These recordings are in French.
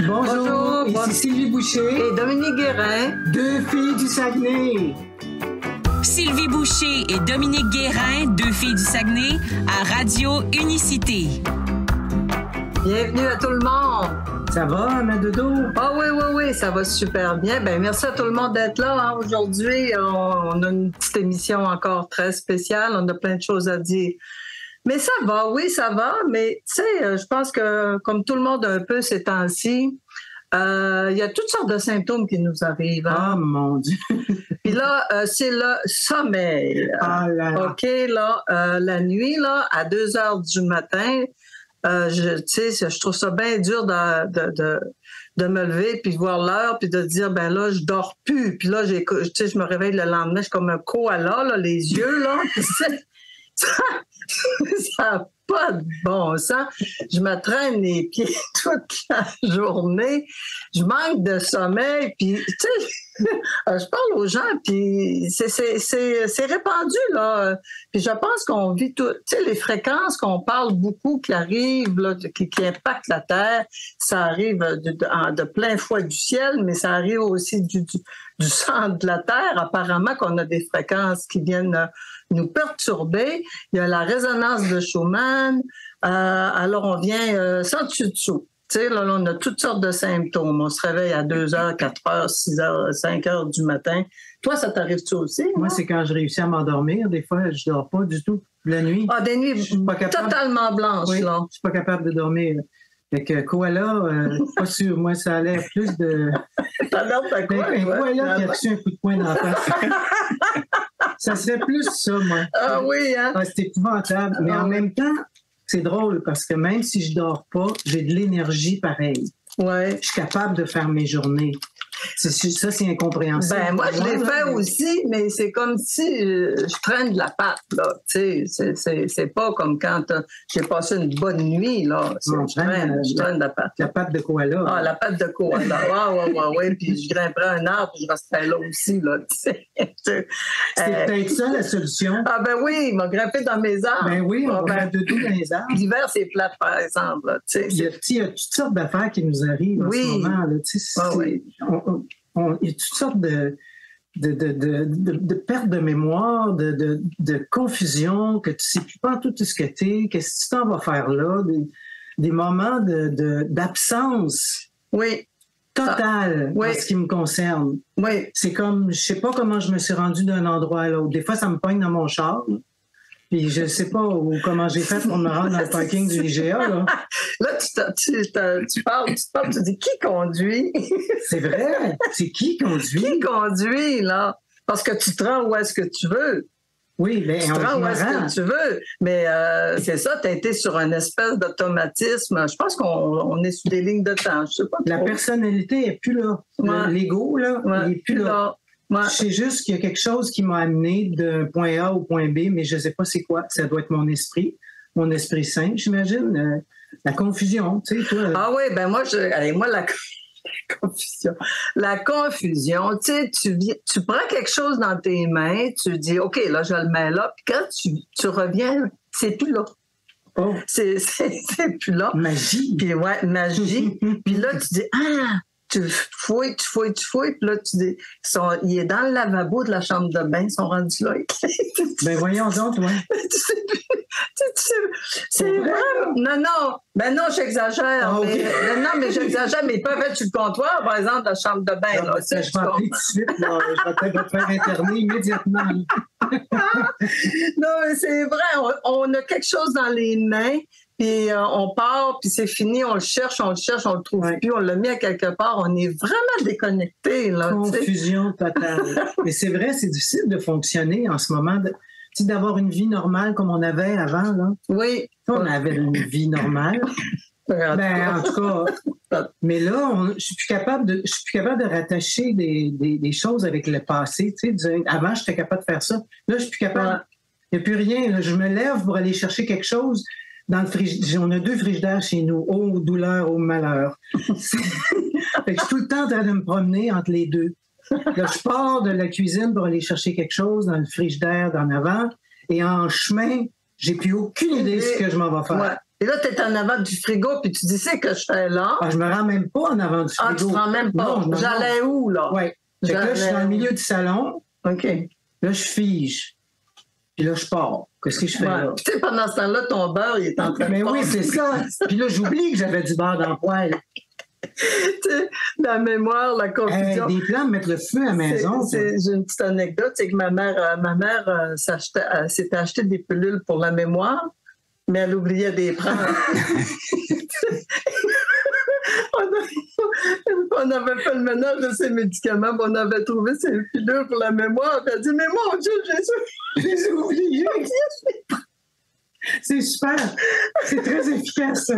Bonjour, ici Sylvie Boucher et Dominique Guérin, deux filles du Saguenay. Sylvie Boucher et Dominique Guérin, deux filles du Saguenay, à Radio Unicité. Bienvenue à tout le monde. Ça va, ma dodo? Ah oui, ça va super bien. Ben merci à tout le monde d'être là. Aujourd'hui, on a une petite émission encore très spéciale. On a plein de choses à dire. Mais ça va, oui, ça va. Mais tu sais, je pense que comme tout le monde un peu ces temps-ci, il y a toutes sortes de symptômes qui nous arrivent. Ah, mon Dieu! Puis là, c'est le sommeil. Ah là là. OK, là, la nuit, là, à 2 heures du matin, je trouve ça bien dur de me lever puis de voir l'heure puis de dire, ben là, je dors plus. Puis là, je me réveille le lendemain, je suis comme un koala, là, les yeux, là. Ça n'a pas de bon sens. Je me traîne les pieds toute la journée. Je manque de sommeil. Puis, tu sais, je parle aux gens, puis c'est répandu, là. Puis je pense qu'on vit tout. Tu sais, les fréquences qu'on parle beaucoup, qui arrivent, là, qui impactent la Terre, ça arrive de plein fouet du ciel, mais ça arrive aussi du centre de la Terre. Apparemment qu'on a des fréquences qui viennent nous perturber. Il y a la résonance de Schumann. Alors, on vient sans dessus-dessous. Tu sais, là, on a toutes sortes de symptômes. On se réveille à 2 heures, 4 heures, 6 heures, 5 heures du matin. Toi, ça t'arrive-tu aussi? Moi, c'est quand je réussis à m'endormir. Des fois, je dors pas du tout la nuit. Ah, des nuits totalement blanches, oui, là. Je suis pas capable de dormir. Fait que koala, pas sûr. Moi, ça a l'air plus de... T'as l'air de quoi? Un koala qui a reçu un coup de poing dans la face. Ça serait plus ça, moi. Ah oui, hein? Ah, c'est épouvantable. Mais en même temps, c'est drôle parce que même si je dors pas, j'ai de l'énergie pareille. Ouais. Je suis capable de faire mes journées. Ça, c'est incompréhensible. Ben, moi, je l'ai fait aussi, mais c'est comme si je traîne de la patte, là. Tu sais, c'est pas comme quand j'ai passé une bonne nuit, là. Non, je traîne de la patte. La patte de koala. Ah, la patte de koala. Ouais. Puis je grimperais un arbre, puis je resterais là aussi, là. Tu sais. C'est peut-être ça, la solution. Ah, ben oui, il m'a grimpé dans mes arbres. Ben oui, on va mettre de tout dans les arbres. L'hiver, c'est plate, par exemple, là. Tu sais. Il y a toutes sortes d'affaires qui nous arrivent en ce moment, là. Tu sais, oui. Il y a toutes sortes de perte de mémoire, de confusion, que tu ne sais plus pas tout ce que tu es, qu'est-ce que tu t'en vas faire là, des moments d'absence totale en ce qui me concerne. Oui. C'est comme, je ne sais pas comment je me suis rendue d'un endroit à l'autre. Des fois, ça me pogne dans mon char. Puis je ne sais pas comment j'ai fait pour me rendre dans le parking du IGA. Là, tu parles, tu dis qui conduit? C'est vrai. C'est qui conduit? Qui conduit, là? Parce que tu te rends où est-ce que tu veux. Oui, mais tu te rends où est-ce que tu veux. Mais c'est ça, tu as été sur une espèce d'automatisme. Je pense qu'on est sur des lignes de temps. Je sais pas trop. La personnalité n'est plus là. Ouais. L'ego, là, il n'est plus là. Ouais. Je sais juste qu'il y a quelque chose qui m'a amené d'un point A au point B, mais je ne sais pas c'est quoi. Ça doit être mon esprit sain, j'imagine. La confusion, tu sais, toi. Ah oui, ben moi, la confusion. La confusion, tu sais, tu prends quelque chose dans tes mains, tu dis, OK, là, je le mets là, puis quand tu reviens, c'est plus là. Oh. C'est plus là. Magie. Puis ouais, magie. Puis là, tu dis, tu fouilles, puis là, tu dis, il est dans le lavabo de la chambre de bain, ils sont rendus là. Ben voyons donc, toi. C'est vrai? Non, j'exagère. Ah, okay. mais j'exagère, mais ils peuvent être sur le comptoir, par exemple, de la chambre de bain. Non, là, je vais appeler tout de suite, là. Je vais peut-être me faire interner immédiatement. Non, mais c'est vrai, on a quelque chose dans les mains, puis on part, puis c'est fini, on le cherche, on le trouve plus, on l'a mis à quelque part, on est vraiment déconnecté. Confusion totale. Mais c'est vrai, c'est difficile de fonctionner en ce moment, d'avoir une vie normale comme on avait avant. Là. Oui. On avait une vie normale. En tout cas, mais là, je suis plus capable de rattacher des choses avec le passé. Avant, j'étais capable de faire ça. Là, je suis plus capable. Il n'y a plus rien. Là. Je me lève pour aller chercher quelque chose. Dans le frigidaire, on a 2 frigidaires chez nous. Oh, douleur, oh, malheur. Fait que je suis tout le temps en train de me promener entre les deux. Là, je pars de la cuisine pour aller chercher quelque chose dans le frigidaire d'en avant. Et en chemin, j'ai plus aucune idée de ce que je m'en vais faire. Et là, tu es en avant du frigo, puis tu dis, c'est que je fais là. Ah, je me rends même pas en avant du frigo. Ah, tu te rends même pas. Non, j'allais où, là? Oui. Là, je suis dans le milieu du salon. OK. Là, je fige. Puis là, je pars. Qu'est-ce que je fais là? Puis tu sais, pendant ce temps-là, ton beurre, il est en train de Mais oui, c'est ça. Puis là, j'oublie que j'avais du beurre dans le poêle. Tu sais, la mémoire, la confusion. Des plans de mettre le feu à la maison. J'ai une petite anecdote, c'est que ma mère s'était acheté des pilules pour la mémoire, mais elle oubliait de les prendre. On avait fait le ménage de ces médicaments, on avait trouvé ces pilules pour la mémoire. Elle a dit, mais mon Dieu, je les ai oubliées. C'est super. C'est très efficace, ça.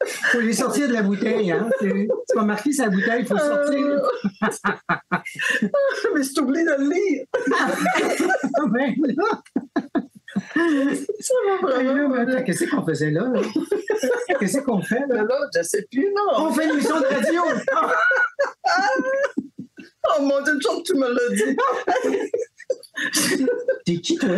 Il faut les sortir de la bouteille. Hein? Tu vas marquer sa bouteille, il faut sortir. Mais je t'oublie de le lire. Ben, Ça va vraiment. Qu'est-ce qu'on faisait là? Qu'est-ce qu'on fait là? Là, je ne sais plus, non. On fait une émission de radio. Oh mon Dieu, une chose que tu me l'as dit. T'es qui, toi?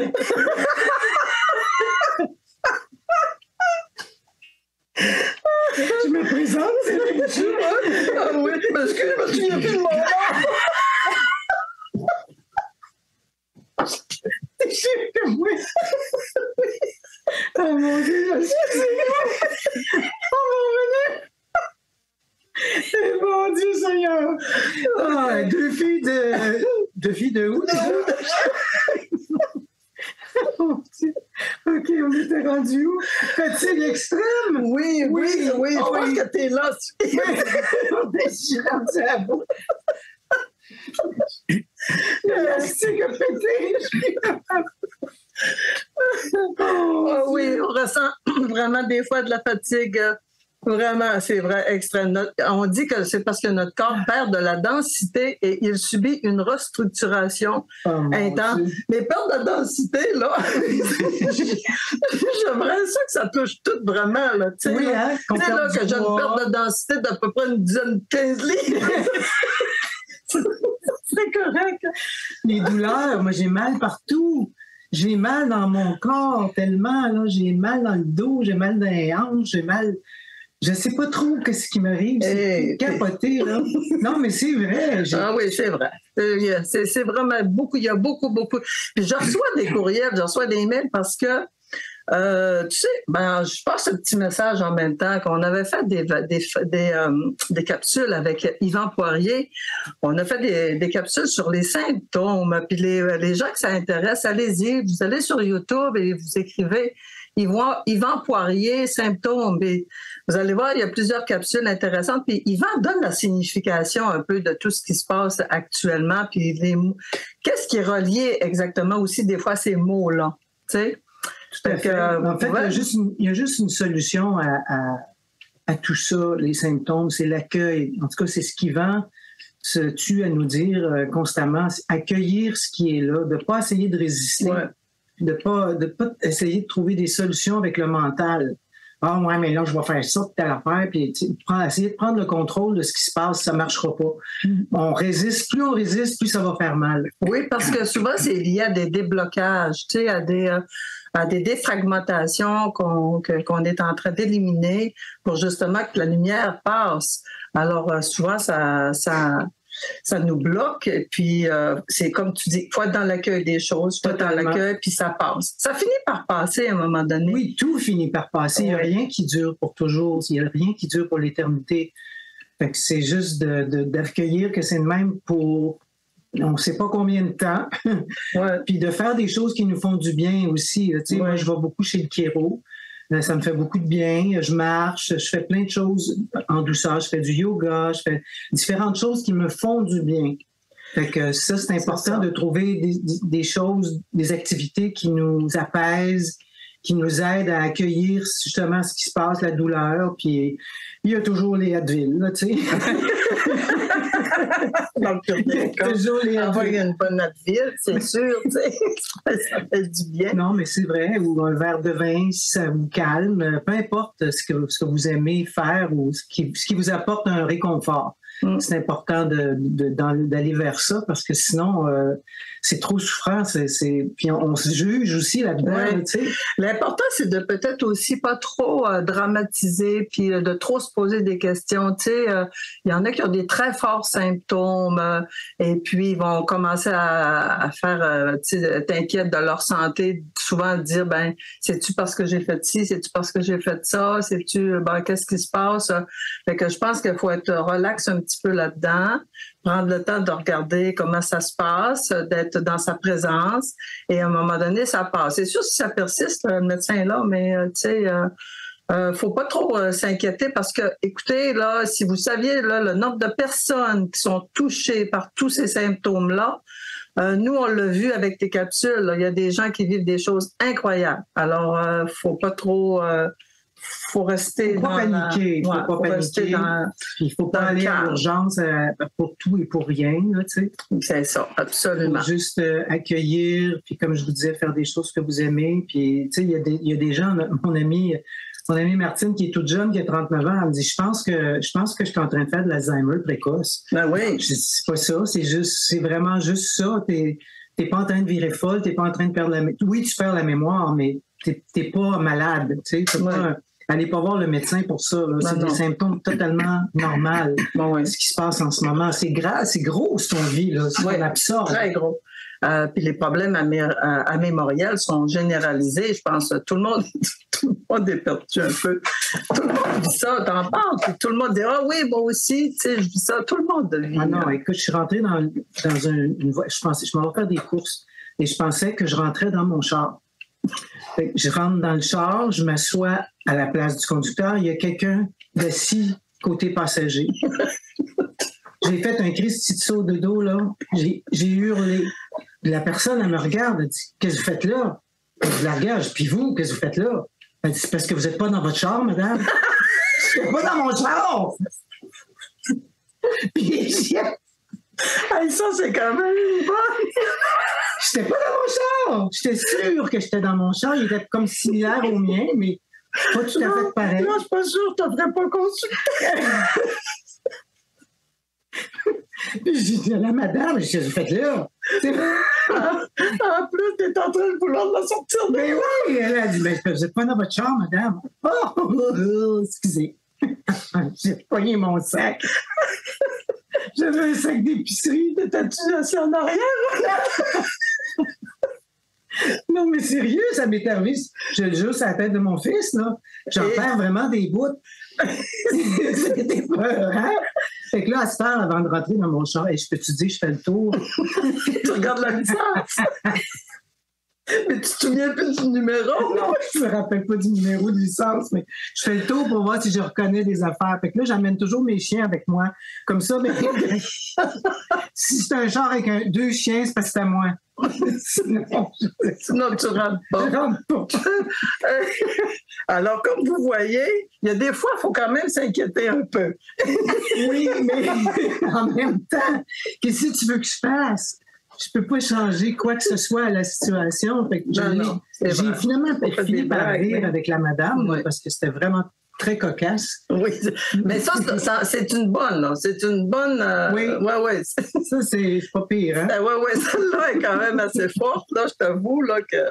Je me présente, c'est Benji. Ah oui, parce que je me souviens plus de mon nom. C'est sûr que moi. Oh mon Dieu, je suis. Oh mon Dieu, Seigneur. Ah, deux filles de où? Oh, OK, on était rendu où? Fatigue extrême? Oui, je pense que t'es là. Je suis rendu à bout. L'élastique a pété. Oh, oui, on ressent vraiment des fois de la fatigue. Vraiment, c'est vrai, extrême. On dit que c'est parce que notre corps perd de la densité et il subit une restructuration intense. Mais perdre de la densité, là, j'aimerais ça que ça touche tout vraiment. Là, oui, là, hein, là que j'ai une perte de densité d'à peu près une dizaine, 15 livres. C'est correct. Les douleurs, moi, j'ai mal partout. J'ai mal dans mon corps tellement. Là, j'ai mal dans le dos, j'ai mal dans les hanches, j'ai mal... Je ne sais pas trop ce qui m'arrive. C'est capoté, là. Non, mais c'est vrai. Ah oui, c'est vrai. C'est vraiment beaucoup. Il y a beaucoup. Puis je reçois des courriels, je reçois des mails parce que, tu sais, je passe un petit message en même temps qu'on avait fait des capsules avec Yvan Poirier. On a fait des capsules sur les symptômes. Puis les gens que ça intéresse, allez-y. Vous allez sur YouTube et vous écrivez Yvan Poirier, symptômes. Et vous allez voir, il y a plusieurs capsules intéressantes. Puis Yvan donne la signification un peu de tout ce qui se passe actuellement. Puis qu'est-ce qui est relié exactement aussi des fois à ces mots-là, tu sais? Tout à fait. En fait, il y a juste une solution à tout ça, les symptômes, c'est l'accueil. En tout cas, c'est ce qu'Yvan se tue à nous dire constamment, accueillir ce qui est là, de ne pas essayer de résister. Ouais. De pas essayer de trouver des solutions avec le mental. Ah ouais, mais là, je vais faire ça, telle affaire, puis essayer de prendre le contrôle de ce qui se passe, ça ne marchera pas. On résiste, plus on résiste, plus ça va faire mal. Oui, parce que souvent, c'est lié à des déblocages, tu sais, à des défragmentations qu'on est en train d'éliminer pour justement que la lumière passe. Alors, souvent, ça nous bloque, puis c'est comme tu dis, il faut être dans l'accueil des choses, il faut être dans l'accueil, puis ça passe. Ça finit par passer à un moment donné. Oui, tout finit par passer. Il n'y a rien qui dure pour toujours, il n'y a rien qui dure pour l'éternité. Fait que c'est juste d'accueillir que c'est le même pour on ne sait pas combien de temps, puis de faire des choses qui nous font du bien aussi. Tu sais, moi, je vais beaucoup chez le chiro. Ça me fait beaucoup de bien. Je marche, je fais plein de choses en douceur. Je fais du yoga, je fais différentes choses qui me font du bien. Fait que ça, c'est important de trouver des choses, des activités qui nous apaisent, qui nous aident à accueillir justement ce qui se passe, la douleur. Puis il y a toujours les Advil, là, tu sais. Donc, toujours avoir une bonne Advil, c'est sûr, tu sais. Ça fait du bien. Non, mais c'est vrai. Ou un verre de vin, si ça vous calme. Peu importe ce que vous aimez faire ou ce qui vous apporte un réconfort. c'est important d'aller vers ça parce que sinon, c'est trop souffrant. Puis on se juge aussi là-dedans. Ouais. Tu sais. L'important, c'est de peut-être aussi pas trop dramatiser puis de trop se poser des questions. Tu sais, il y en a qui ont des très forts symptômes et puis ils vont commencer à faire, tu sais, t'inquiète de leur santé, souvent dire, ben, c'est-tu parce que j'ai fait ci, c'est-tu parce que j'ai fait ça, c'est-tu, ben, qu'est-ce qui se passe? Fait que je pense qu'il faut être relax un petit peu là-dedans, prendre le temps de regarder comment ça se passe, d'être dans sa présence, et à un moment donné, ça passe. C'est sûr si ça persiste, le médecin est là, mais tu sais, faut pas trop s'inquiéter parce que, écoutez, là, si vous saviez là, le nombre de personnes qui sont touchées par tous ces symptômes-là, nous, on l'a vu avec tes capsules, là, il y a des gens qui vivent des choses incroyables. Alors, faut pas trop... faut rester faut pas paniquer. Il faut pas aller à l'urgence pour tout et pour rien. Là, tu sais. C'est ça, absolument. Faut juste accueillir, puis comme je vous disais, faire des choses que vous aimez. Puis, tu sais, il y a des gens, mon amie Martine, qui est toute jeune, qui a 39 ans, elle me dit, je pense que je suis en train de faire de l'Alzheimer précoce. Ben oui. Je dis, c'est pas ça, c'est vraiment juste ça. T'es pas en train de virer folle, t'es pas en train de perdre la mémoire. Oui, tu perds la mémoire, mais t'es pas malade. Tu sais, allez pas voir le médecin pour ça. C'est des symptômes totalement normaux. Ce qui se passe en ce moment. C'est grave, c'est gros ce qu'on vit, là. C'est qu'on absorbe. Très gros. Puis les problèmes mémoriels sont généralisés. Je pense que tout le monde est perdu un peu. Tout le monde dit ça, t'en parles. Puis tout le monde dit, ah oui, moi aussi, tu sais, je dis ça. Tout le monde vit. Ah non, écoute, je suis rentrée dans une voie. Je pensais, je m'en vais faire des courses. Et je pensais que je rentrais dans mon char. Fait que je rentre dans le char, je m'assois à la place du conducteur. Il y a quelqu'un assis côté passager. J'ai fait un Christy de saut de dos, là. J'ai hurlé. La personne, elle me regarde, elle dit, qu'est-ce que vous faites là? Je la regarde, puis vous, qu'est-ce que vous faites là? Elle dit, c'est parce que vous n'êtes pas dans votre char, madame. Je suis pas dans mon char! Puis, ça, c'est quand même une bonne. J'étais pas dans mon char! J'étais sûre que j'étais dans mon char. Il était comme similaire au mien, mais pas tout à fait pareil. Non, je suis pas sûre, tu n'aurais pas consulté. J'ai dit à la madame, qu'est-ce que vous faites là? En plus, tu es en train de vouloir la sortir. Mais oui, elle a dit, vous n'êtes pas dans votre chambre, madame. Oh, excusez. J'ai pogné mon sac. J'avais un sac d'épicerie. T'as-tu assis en arrière? Non, mais sérieux, ça m'est arrivé. Je le jure, c'est la tête de mon fils, là. J'en perds vraiment des bouts. C'était peur, hein? Fait que là, à cette heure, avant de rentrer dans mon char, je peux-tu dire, je fais le tour? Tu regardes la licence. Mais tu te souviens plus du numéro? Non, je me rappelle pas du numéro de licence, mais je fais le tour pour voir si je reconnais des affaires. Fait que là, j'amène toujours mes chiens avec moi. Comme ça, mais si c'est un char avec 2 chiens, c'est parce que c'est à moi. Sinon, tu rentres pas. Alors, comme vous voyez, il y a des fois, il faut quand même s'inquiéter un peu. Oui, mais en même temps, qu'est-ce que tu veux que je fasse? Je peux pas changer quoi que ce soit à la situation. Fait que j'ai finalement fini par rire avec la madame parce que c'était vraiment très cocasse. Oui, mais ça c'est une bonne. Là. C'est une bonne... Oui. Ouais. Ça, c'est pas pire. Hein? Oui, celle-là est quand même assez forte. Là, je t'avoue là, que...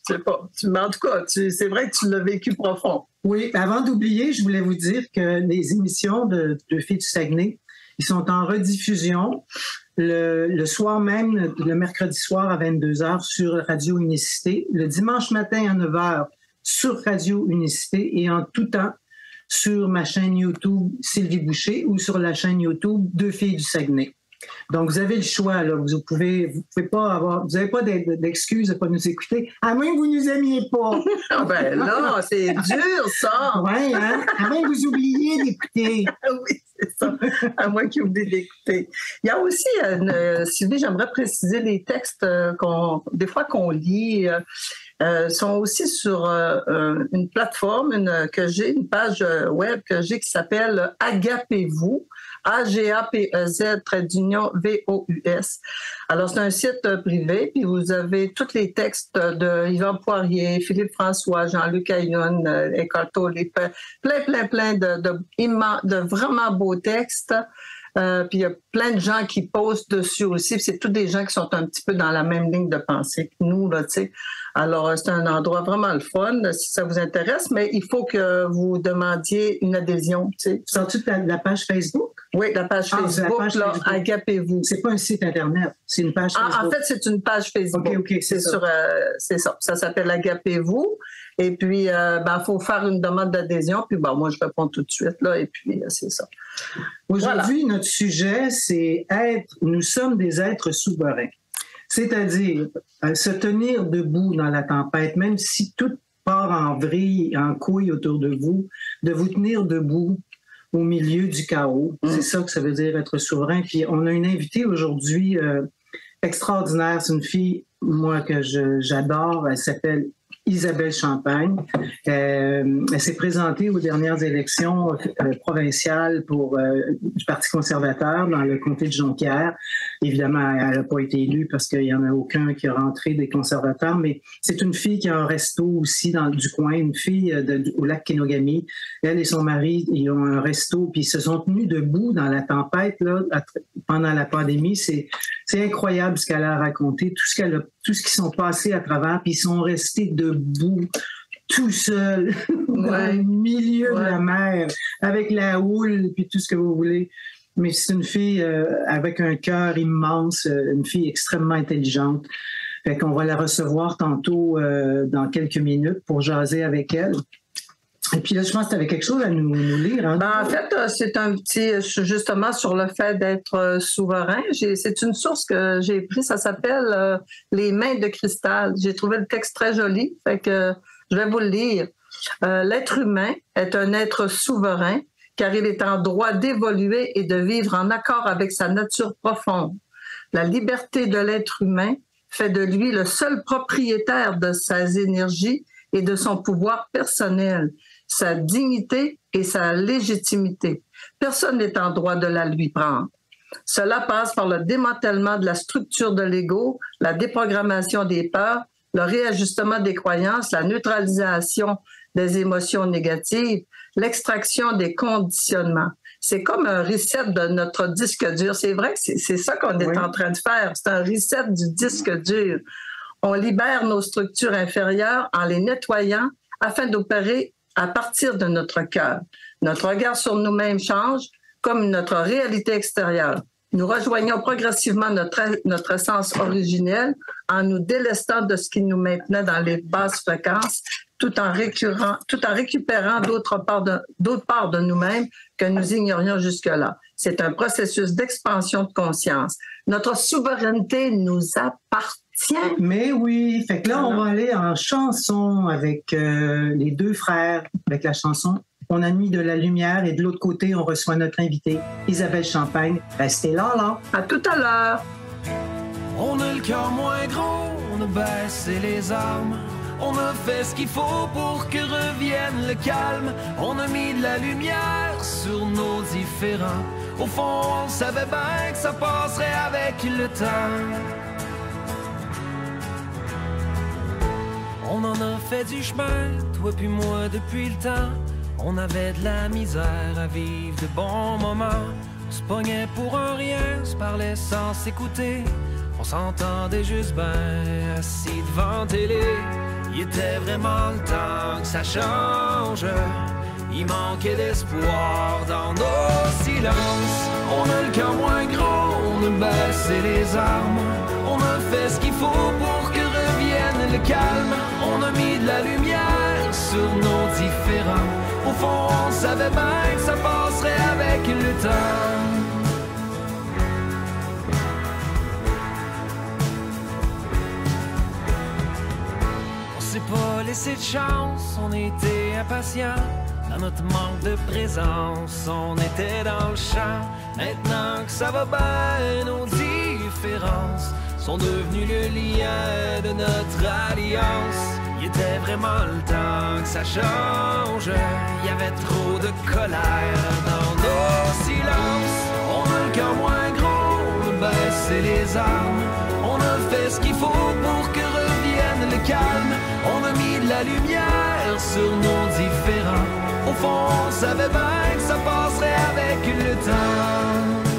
Je sais pas. Mais en tout cas, c'est vrai que tu l'as vécu profond. Oui, avant d'oublier, je voulais vous dire que les émissions de Filles du Saguenay, ils sont en rediffusion le soir même, le mercredi soir à 22h sur Radio Unicité, le dimanche matin à 9h sur Radio Unicité et en tout temps sur ma chaîne YouTube Sylvie Boucher ou sur la chaîne YouTube Deux Filles du Saguenay. Donc, vous avez le choix, là. Vous n'avez pas d'excuses de ne pas nous écouter, à moins que vous ne nous aimiez pas. Ben là, c'est dur, ça. Oui, hein? À moins que vous oubliez d'écouter. Oui, c'est ça. À moins qu'ils oublient d'écouter. Il y a aussi, Sylvie, j'aimerais préciser les textes des fois qu'on lit, sont aussi sur une plateforme que j'ai, une page web que j'ai qui s'appelle Agapez-vous. AGAPEZ-VOUS. Alors, c'est un site privé, puis vous avez tous les textes de Yvan Poirier, Philippe François, Jean-Luc Ayoun, Eckhart Tolle, plein de vraiment beaux textes. Puis il y a plein de gens qui postent dessus aussi. Puis c'est tous des gens qui sont un petit peu dans la même ligne de pensée que nous, là, tu sais. Alors, c'est un endroit vraiment le fun, si ça vous intéresse, mais il faut que vous demandiez une adhésion, tu sais. Sors-tu de la page Facebook? Oui, la page Facebook, la page là, Facebook. Agapez-vous. C'est pas un site Internet, c'est une page Facebook. En fait, c'est une page Facebook. OK, c'est ça. C'est ça. Ça s'appelle Agapez-vous. Et puis, faut faire une demande d'adhésion. Puis, moi, je réponds tout de suite, là. Et puis, c'est ça. Aujourd'hui, notre sujet, c'est nous sommes des êtres souverains. C'est-à-dire se tenir debout dans la tempête, même si tout part en vrille, en couille autour de vous tenir debout au milieu du chaos. C'est ça que ça veut dire être souverain. Puis on a une invitée aujourd'hui extraordinaire. C'est une fille, moi, que j'adore. Elle s'appelle Isabelle Champagne. Elle s'est présentée aux dernières élections provinciales du Parti conservateur dans le comté de Jonquière. Évidemment, elle n'a pas été élue parce qu'il n'y en a aucun qui est rentré des conservateurs, mais c'est une fille qui a un resto aussi du coin, une fille au lac Kenogami. Elle et son mari, ils ont un resto, puis ils se sont tenus debout dans la tempête là, pendant la pandémie. C'est incroyable ce qu'elle a raconté, tout ce qui sont passés à travers, puis ils sont restés debout, tout seuls, dans le milieu de la mer, avec la houle, puis tout ce que vous voulez. Mais c'est une fille avec un cœur immense, une fille extrêmement intelligente. Fait qu'on va la recevoir tantôt dans quelques minutes pour jaser avec elle. Et puis là, je pense que tu avais quelque chose à nous lire. Hein? En fait, c'est un petit, justement, sur le fait d'être souverain. C'est une source que j'ai prise, ça s'appelle Les mains de cristal. J'ai trouvé le texte très joli, fait que je vais vous le lire. L'être humain est un être souverain car il est en droit d'évoluer et de vivre en accord avec sa nature profonde. La liberté de l'être humain fait de lui le seul propriétaire de ses énergies et de son pouvoir personnel, sa dignité et sa légitimité. Personne n'est en droit de la lui prendre. Cela passe par le démantèlement de la structure de l'ego, la déprogrammation des peurs, le réajustement des croyances, la neutralisation des émotions négatives, l'extraction des conditionnements. C'est comme un reset de notre disque dur. C'est vrai que c'est ça qu'on est en train de faire. C'est un reset du disque dur. On libère nos structures inférieures en les nettoyant afin d'opérer à partir de notre cœur. Notre regard sur nous-mêmes change comme notre réalité extérieure. Nous rejoignons progressivement notre essence originelle en nous délestant de ce qui nous maintenait dans les basses fréquences, tout en récupérant d'autres parts de nous-mêmes que nous ignorions jusque-là. C'est un processus d'expansion de conscience. Notre souveraineté nous appartient. Mais oui, fait que là, on va aller en chanson avec les deux frères, avec la chanson « On a mis de la lumière » et de l'autre côté, on reçoit notre invitée, Isabelle Champagne. Restez là. À tout à l'heure. On a le cœur moins gros, on a baissé les armes. On a fait ce qu'il faut pour que revienne le calme. On a mis de la lumière sur nos différends. Au fond, on savait bien que ça passerait avec le temps. On en a fait du chemin, toi puis moi depuis le temps. On avait de la misère à vivre de bons moments. On se pognait pour un rien, se parlait sans s'écouter. On s'entendait juste ben assis devant télé. Il était vraiment le temps que ça change. Il manquait d'espoir dans nos silences. On a le cœur moins gros, on a baissé les armes. On a fait ce qu'il faut pour que revienne le calme. On a mis de la lumière sur nos différends. Au fond, on savait bien que ça passerait avec le temps. On s'est pas laissé de chance, on était impatients. Dans notre manque de présence, on était dans le champ. Maintenant que ça va bien, nos différences sont devenues le lien de notre alliance. Il était vraiment le temps que ça change. Il y avait trop de colère dans nos silences. On a le cœur moins gros, on a baissé les armes. On a fait ce qu'il faut pour que revienne le calme. On a mis de la lumière sur nos différends. Au fond, on savait bien que ça passerait avec le temps.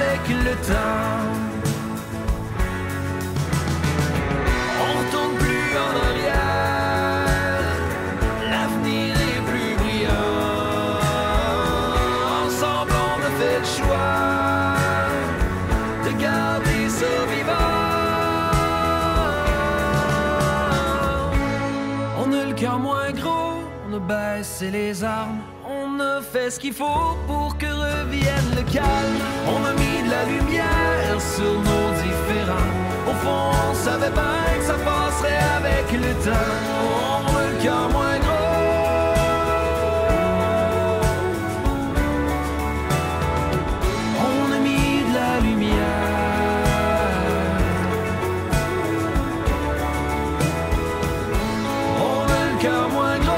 avec le temps. On retourne plus en arrière, l'avenir est plus brillant. Ensemble on a fait le choix de garder ça vivant. On a le cœur moins gros, on a baissé les armes. On a fait ce qu'il faut pour que revienne le calme. On a mis de la lumière sur nos différends. Au fond, on savait bien que ça passerait avec le temps. On a le cœur moins gros. On a mis de la lumière. On a le cœur moins gros.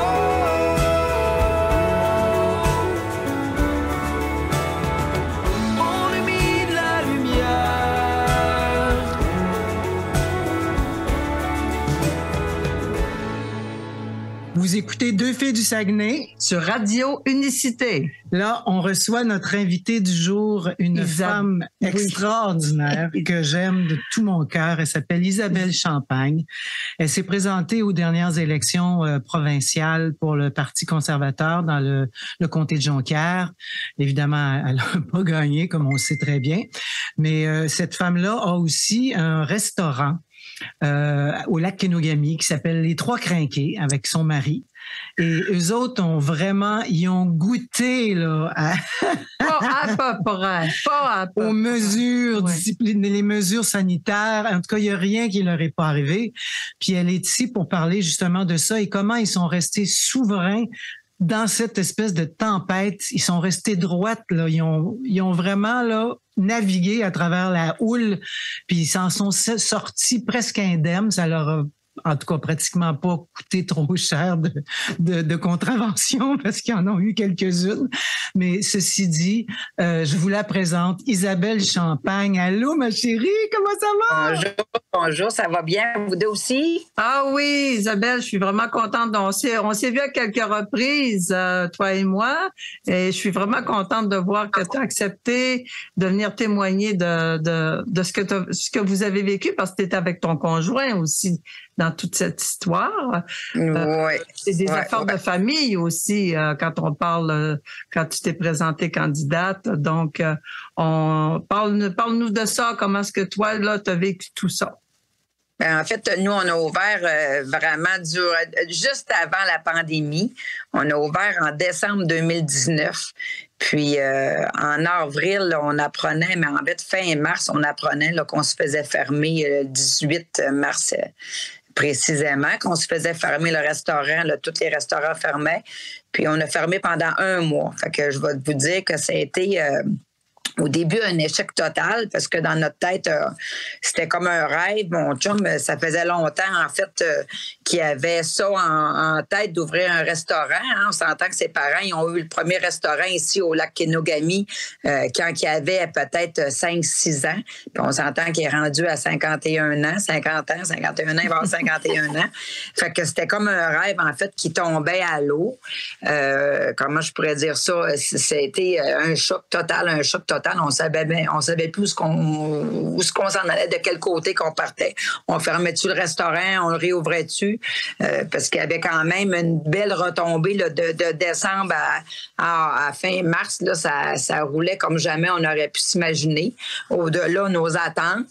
Vous écoutez Deux filles du Saguenay sur Radio Unicité. Là, on reçoit notre invitée du jour, une femme extraordinaire que j'aime de tout mon cœur. Elle s'appelle Isabelle Champagne. Elle s'est présentée aux dernières élections provinciales pour le Parti conservateur dans le comté de Jonquière. Évidemment, elle n'a pas gagné, comme on le sait très bien. Mais cette femme-là a aussi un restaurant au lac Kenogami qui s'appelle Les Trois Crinqués avec son mari. Et eux autres ils ont goûté là, aux mesures disciplinaires, les mesures sanitaires. En tout cas, il n'y a rien qui leur est pas arrivé. Puis elle est ici pour parler justement de ça et comment ils sont restés souverains dans cette espèce de tempête. Ils sont restés droites, là. Ils ont vraiment là navigué à travers la houle, puis ils s'en sont sortis presque indemnes. Ça leur a en tout cas pratiquement pas coûté trop cher de contraventions parce qu'ils en ont eu quelques-unes. Mais ceci dit, je vous la présente, Isabelle Champagne. Allô, ma chérie, comment ça va? Bonjour, ça va bien? Vous deux aussi? Ah oui, Isabelle, je suis vraiment contente. On s'est vu à quelques reprises, toi et moi, et je suis vraiment contente de voir que tu as accepté de venir témoigner de ce que vous avez vécu parce que tu es avec ton conjoint aussi dans toute cette histoire. C'est des affaires de famille aussi quand on parle, quand tu t'es présentée candidate. Donc, parle-nous de ça. Comment est-ce que toi, là, tu as vécu tout ça? En fait, nous, on a ouvert vraiment juste avant la pandémie. On a ouvert en décembre 2019. Puis, en avril, on apprenait, mais en fait, fin mars, on apprenait là, qu'on se faisait fermer le 18 mars précisément, qu'on se faisait fermer le restaurant. Là, tous les restaurants fermaient. Puis, on a fermé pendant 1 mois. Fait que je vais vous dire que ça a été... au début, un échec total parce que dans notre tête, c'était comme un rêve. Mon chum, ça faisait longtemps, en fait, qu'il avait ça en tête d'ouvrir un restaurant. Hein. On s'entend que ses parents, ils ont eu le premier restaurant ici au lac Kenogami quand il avait peut-être 5-6 ans. Puis on s'entend qu'il est rendu à 51 ans, 51 ans, il va avoir 51 ans. Fait que c'était comme un rêve, en fait, qui tombait à l'eau. Comment je pourrais dire ça? C'était un choc total. On savait plus où qu'on s'en allait, de quel côté qu'on partait. On fermait-tu le restaurant, on le réouvrait-tu? Parce qu'il y avait quand même une belle retombée là, de décembre à fin mars. Là, ça roulait comme jamais on aurait pu s'imaginer. Au-delà, nos attentes.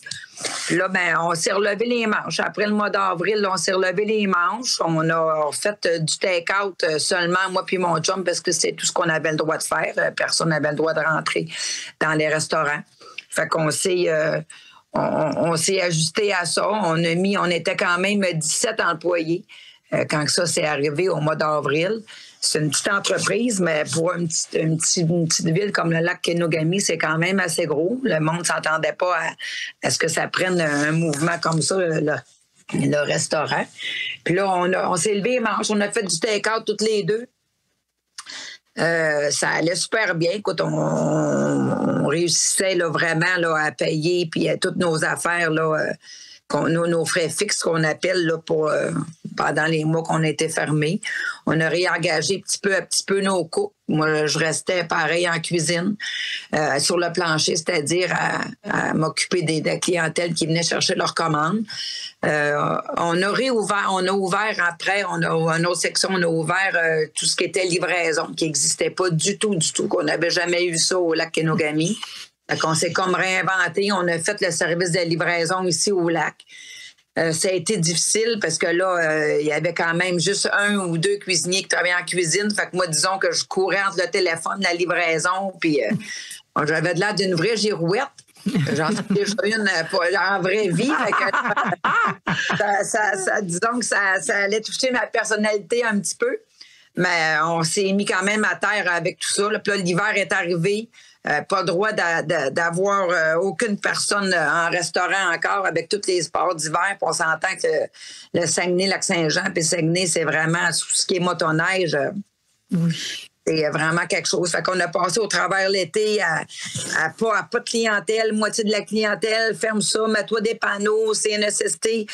Puis là, on s'est relevé les manches. Après le mois d'avril, on s'est relevé les manches. On a fait du take-out seulement, moi puis mon chum, parce que c'est tout ce qu'on avait le droit de faire. Personne n'avait le droit de rentrer dans les restaurants. Fait qu'on s'est... on s'est ajusté à ça. On était quand même 17 employés quand ça s'est arrivé au mois d'avril. C'est une petite entreprise, mais pour une petite ville comme le lac Kenogami, c'est quand même assez gros. Le monde ne s'attendait pas à ce que ça prenne un mouvement comme ça, le restaurant. Puis là, on s'est levé les manches, on a fait du take-out toutes les deux. Ça allait super bien. Écoute, on réussissait là, vraiment là, à payer puis à toutes nos affaires, là, nos frais fixes qu'on appelle là, pendant les mois qu'on était fermés. On a réengagé petit peu à petit peu nos cooks. Moi, je restais pareil en cuisine, sur le plancher, c'est-à-dire à m'occuper de la clientèle qui venait chercher leurs commandes. On a ouvert après, on a une autre section, on a ouvert tout ce qui était livraison, qui n'existait pas du tout, qu'on n'avait jamais eu ça au lac Kenogami. Fait qu'on s'est comme réinventé, on a fait le service de livraison ici au lac. Ça a été difficile parce que là, il y avait quand même juste 1 ou 2 cuisiniers qui travaillaient en cuisine. Fait que moi, disons que je courais entre le téléphone, la livraison, puis j'avais de l'air d'une vraie girouette. J'en ai déjà une en vraie vie. Disons que ça allait toucher ma personnalité un petit peu. Mais on s'est mis quand même à terre avec tout ça. Là. Puis là, l'hiver est arrivé. Pas le droit d'avoir aucune personne en restaurant encore avec tous les sports d'hiver. Puis on s'entend que le Saguenay, Lac-Saint-Jean, puis Saguenay, c'est vraiment tout ce qui est motoneige. Oui. C'est vraiment quelque chose. Fait qu'on a passé au travers l'été à pas de clientèle, moitié de la clientèle, ferme ça, mets-toi des panneaux, CNSST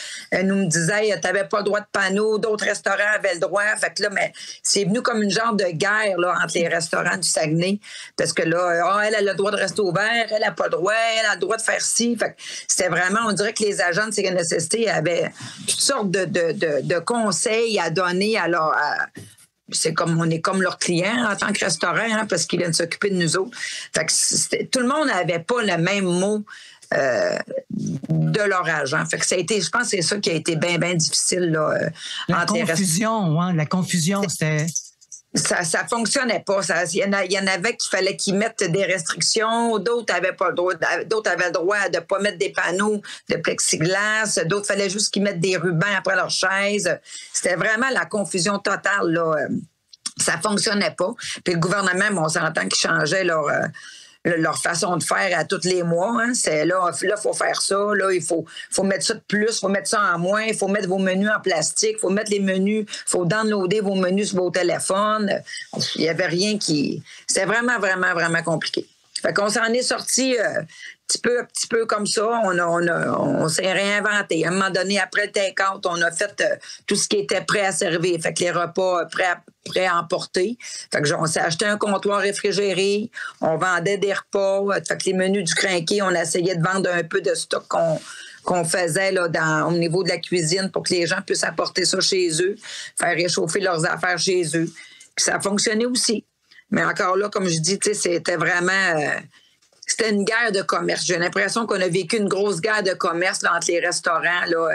nous me disait t'avais pas le droit de panneaux, d'autres restaurants avaient le droit. Fait que là, mais c'est venu comme une genre de guerre là, entre les restaurants du Saguenay. Parce que là, elle a le droit de rester ouvert, elle a pas le droit, elle a le droit de faire ci. Fait que c'était vraiment, on dirait que les agents de CNSST avaient toutes sortes de conseils à donner à leur... on est comme leur client en tant que restaurant, hein, parce qu'ils viennent s'occuper de nous autres. Fait que tout le monde n'avait pas le même mot de leur agent. Fait que ça a été, je pense que c'est ça qui a été bien difficile. Là, la confusion, c'était... Ça fonctionnait pas. Il y en avait qu'il fallait qu'ils mettent des restrictions, d'autres avaient pas le droit, d'autres avaient le droit de pas mettre des panneaux de plexiglas, d'autres fallait juste qu'ils mettent des rubans après leurs chaises. C'était vraiment la confusion totale, là. Ça fonctionnait pas. Puis le gouvernement, on s'entend qu'ils changeaient leur façon de faire à tous les mois. Hein. C'est là, il faut faire ça. Là, il faut mettre ça de plus, il faut mettre ça en moins, il faut mettre vos menus en plastique, il faut mettre les menus, il faut downloader vos menus sur vos téléphones. Il n'y avait rien qui... C'était vraiment, vraiment, vraiment compliqué. Fait qu'on s'en est sorti petit peu comme ça. On s'est réinventé. À un moment donné, après le take-out, on a fait tout ce qui était prêt à servir. Fait que les repas prêts à emporter. Fait que on s'est acheté un comptoir réfrigéré. On vendait des repas. Fait que les menus du crinqué, on essayait de vendre un peu de stock qu'on faisait là, au niveau de la cuisine pour que les gens puissent apporter ça chez eux, faire réchauffer leurs affaires chez eux. Puis ça a fonctionné aussi. Mais encore là, comme je dis, c'était vraiment... c'était une guerre de commerce. J'ai l'impression qu'on a vécu une grosse guerre de commerce là, entre les restaurants. Là.